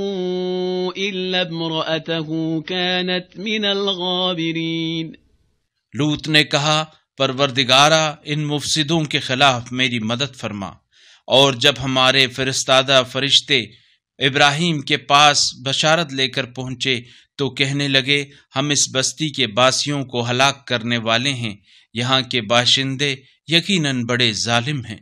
إلا امرأته كانت من الغابرين۔ لوط نے کہا، پروردگارا ان مفسدوں کے خلاف میری مدد فرما۔ اور جب ہمارے فرستادہ فرشتے ابراہیم کے پاس بشارت لے کر پہنچے تو کہنے لگے، ہم اس بستی کے باسیوں کو ہلاک کرنے والے ہیں، یہاں کے باشندے یقیناً بڑے ظالم ہیں۔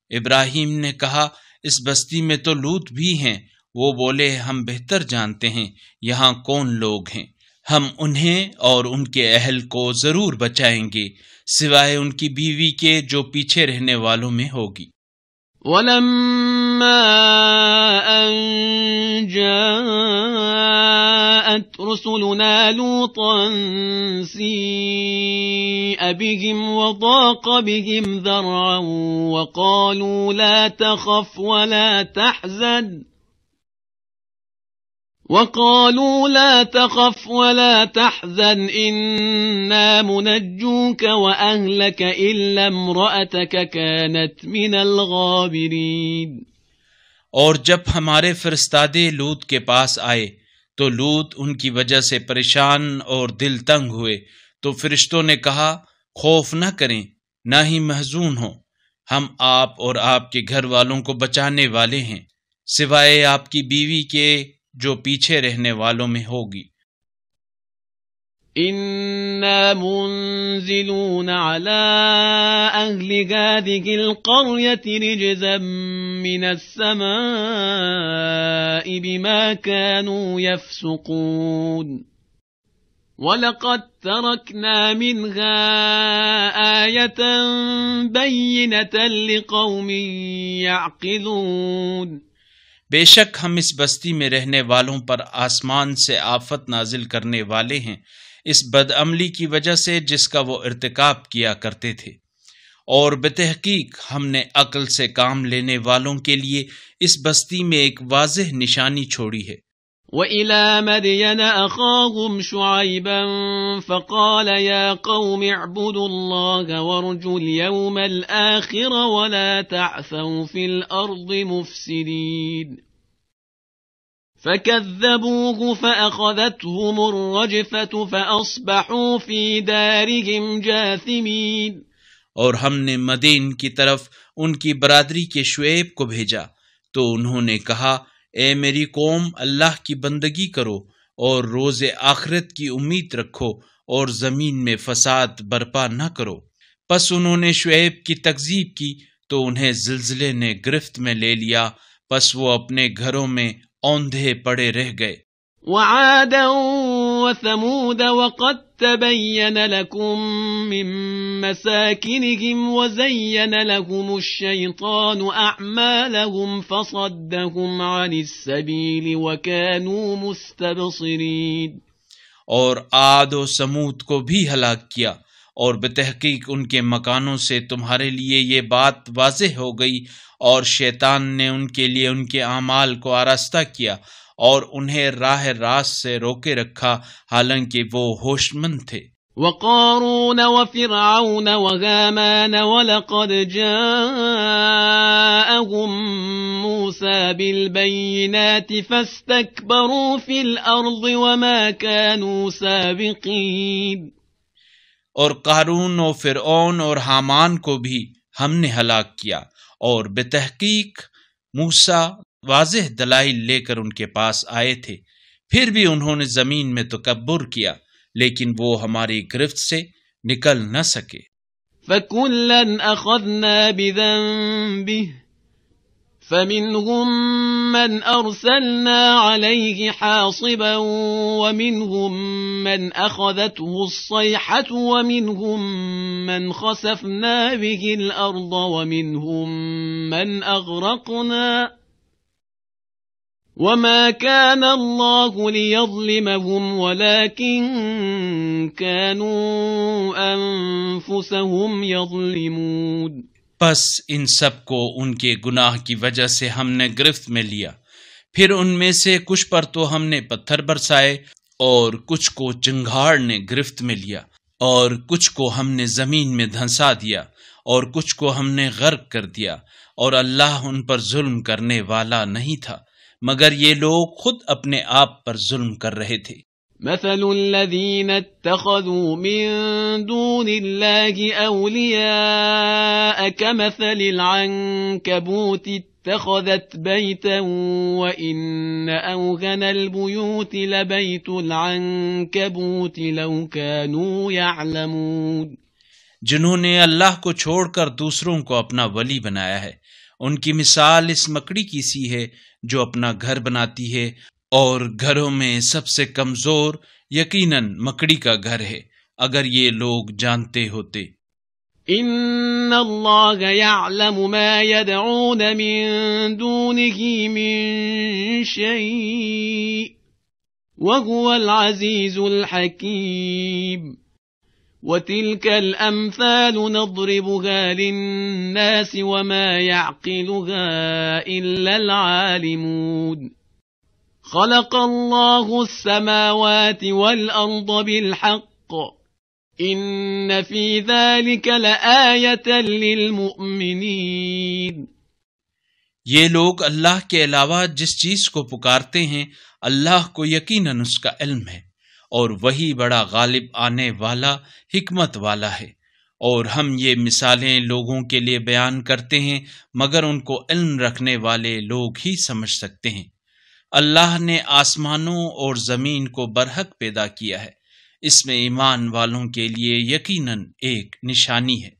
ابراہیم نے کہا، اس بستی میں تو لوط بھی ہیں۔ وہ بولے، ہم بہتر جانتے ہیں یہاں کون لوگ ہیں، ہم انہیں اور ان کے اہل کو ضرور بچائیں گے، سوائے ان کی بیوی کے جو پیچھے رہنے والوں میں ہوگی۔ وَلَمَّا أَن جَاءَتْ رُسُلُنَا لُوطًا سِيءَ بِهِمْ وَضَاقَ بِهِمْ ذَرْعًا وَقَالُوا لَا تَخَفْ وَلَا تَحْزَنْ إِنَّا مُنَجُّوكَ وَأَهْلَكَ إِلَّا امْرَأَتَكَ كَانَتْ مِنَ الْغَابِرِينَ۔ اور جب ہمارے فرستادے لوط کے پاس آئے تو لوط ان کی وجہ سے پریشان اور دل تنگ ہوئے، تو فرشتوں نے کہا، خوف نہ کریں، نہ ہی محزون ہوں، ہم آپ اور آپ کے گھر والوں کو بچانے والے ہیں، سوائے آپ کی بیوی کے جو پیچھے رہنے والوں میں ہوگی۔ إِنَّا مُنزِلُونَ عَلَىٰ أَهْلِ هَٰذِهِ الْقَرْيَةِ رِجْزًا مِّنَ السَّمَاءِ بِمَا كَانُوا يَفْسُقُونَ وَلَقَدْ تَرَكْنَا مِنْهَا آيَةً بَيِّنَةً لِقَوْمٍ يَعْقِلُونَ۔ بے شک ہم اس بستی میں رہنے والوں پر آسمان سے آفت نازل کرنے والے ہیں، اس بد عملی کی وجہ سے جس کا وہ ارتکاب کیا کرتے تھے، اور بتحقیق ہم نے عقل سے کام لینے والوں کے لیے اس بستی میں ایک واضح نشانی چھوڑی ہے۔ وَإِلَى مَدْيَنَ أَخَاهُمْ شُعَيْبًا فَقَالَ يَا قَوْمِ اعْبُدُوا اللَّهَ وَارْجُوا الْيَوْمَ الْآخِرَ وَلَا تَعْثَوْا فِي الْأَرْضِ مُفْسِدِينَ فَكَذَّبُوهُ فَأَخَذَتْهُمُ الرَّجْفَةُ فَأَصْبَحُوا فِي دَارِهِمْ جَاثِمِينَ۔ اور ہم نے مدین کی طرف ان کی برادری کے شعیب کو بھیجا تو انہوں نے کہا، اے میری قوم، اللہ کی بندگی کرو اور روز آخرت کی امید رکھو اور زمین میں فساد برپا نہ کرو۔ پس انہوں نے شعیب کی تکذیب کی تو انہیں زلزلے نے گرفت میں لے لیا، پس وہ اپنے گھروں میں اوندھے پڑے رہ گئے۔ وعادا وثمود وقد تبين لكم من مساكنهم وزين لهم الشيطان أعمالهم فصدهم عن السبيل وكانوا مستبصرين۔ اور عاد و سمود کو بھی ہلاک کیا، اور بتحقیق ان کے مکانوں سے تمہارے لیے یہ بات واضح ہو گئی، اور شیطان نے ان کے لیے ان کے اعمال کو آراستہ کیا اور انہیں راہ راست سے روکے رکھا، حالانکہ وہ ہوش مند تھے۔ وقارون وفرعون وهامان ولقد جاءهم موسى بالبينات فاستكبروا في الأرض وما كانوا سابقين۔ اور قارون و فرعون اور حامان کو بھی ہم نے ہلاک کیا، اور بتحقیق موسیٰ واضح دلائل لے کر ان کے پاس آئے تھے، پھر بھی انہوں نے زمین میں تکبر کیا، لیکن وہ ہماری گرفت سے نکل نہ سکے۔ فَكُلًّا أَخَذْنَا بِذَنبِهِ فَمِنْهُمْ مَنْ أَرْسَلْنَا عَلَيْهِ حَاصِبًا وَمِنْهُمْ مَنْ أَخَذَتْهُ الصَّيْحَةُ وَمِنْهُمْ مَنْ خَسَفْنَا بِهِ الْأَرْضَ وَمِنْهُمْ مَنْ أَغْرَقْنَا وَمَا كَانَ اللَّهُ لِيَظْلِمَهُمْ وَلَكِنْ كَانُوا أَنفُسَهُمْ يَظْلِمُونَ۔ پس ان سب کو ان کے گناہ کی وجہ سے ہم نے گرفت میں لیا، پھر ان میں سے کچھ پر تو ہم نے پتھر برسائے، اور کچھ کو چنگھاڑ نے گرفت میں لیا، اور کچھ کو ہم نے زمین میں دھنسا دیا، اور کچھ کو ہم نے غرق کر دیا، اور اللہ ان پر ظلم کرنے والا نہیں تھا، مگر یہ لوگ خود اپنے آپ پر ظلم کر رہے تھے۔ مثل الذين اتخذوا من دون الله أولياء كمثل العنكبوت اتخذت بيتا وإن أوهن البيوت لبيت العنكبوت لو كانوا يعلمون۔ جنہوں نے اللہ کو چھوڑ کر دوسروں کو اپنا ولی بنایا ہے، ان کی مثال اس مکڑی کی سی ہے جو اپنا گھر بناتی ہے، اور گھروں میں سب سے کمزور یقیناً مکڑی کا گھر ہے، اگر یہ لوگ جانتے ہوتے۔ ان اللہ یعلم ما يدعون من دونه من شيء وهو العزيز الحكيم۔ وتلك الأمثال نضربها للناس وما يعقلها إلا العالمون۔ خلق الله السماوات والأرض بالحق إن في ذلك لآية للمؤمنين۔ یہ لوگ اللہ کے علاوہ جس چیز کو پکارتے ہیں اللہ کو یقیناً اس کا علم ہے، اور وہی بڑا غالب آنے والا حکمت والا ہے۔ اور ہم یہ مثالیں لوگوں کے لیے بیان کرتے ہیں مگر ان کو علم رکھنے والے لوگ ہی سمجھ سکتے ہیں۔ اللہ نے آسمانوں اور زمین کو برحق پیدا کیا ہے، اس میں ایمان والوں کے لیے یقیناً ایک نشانی ہے۔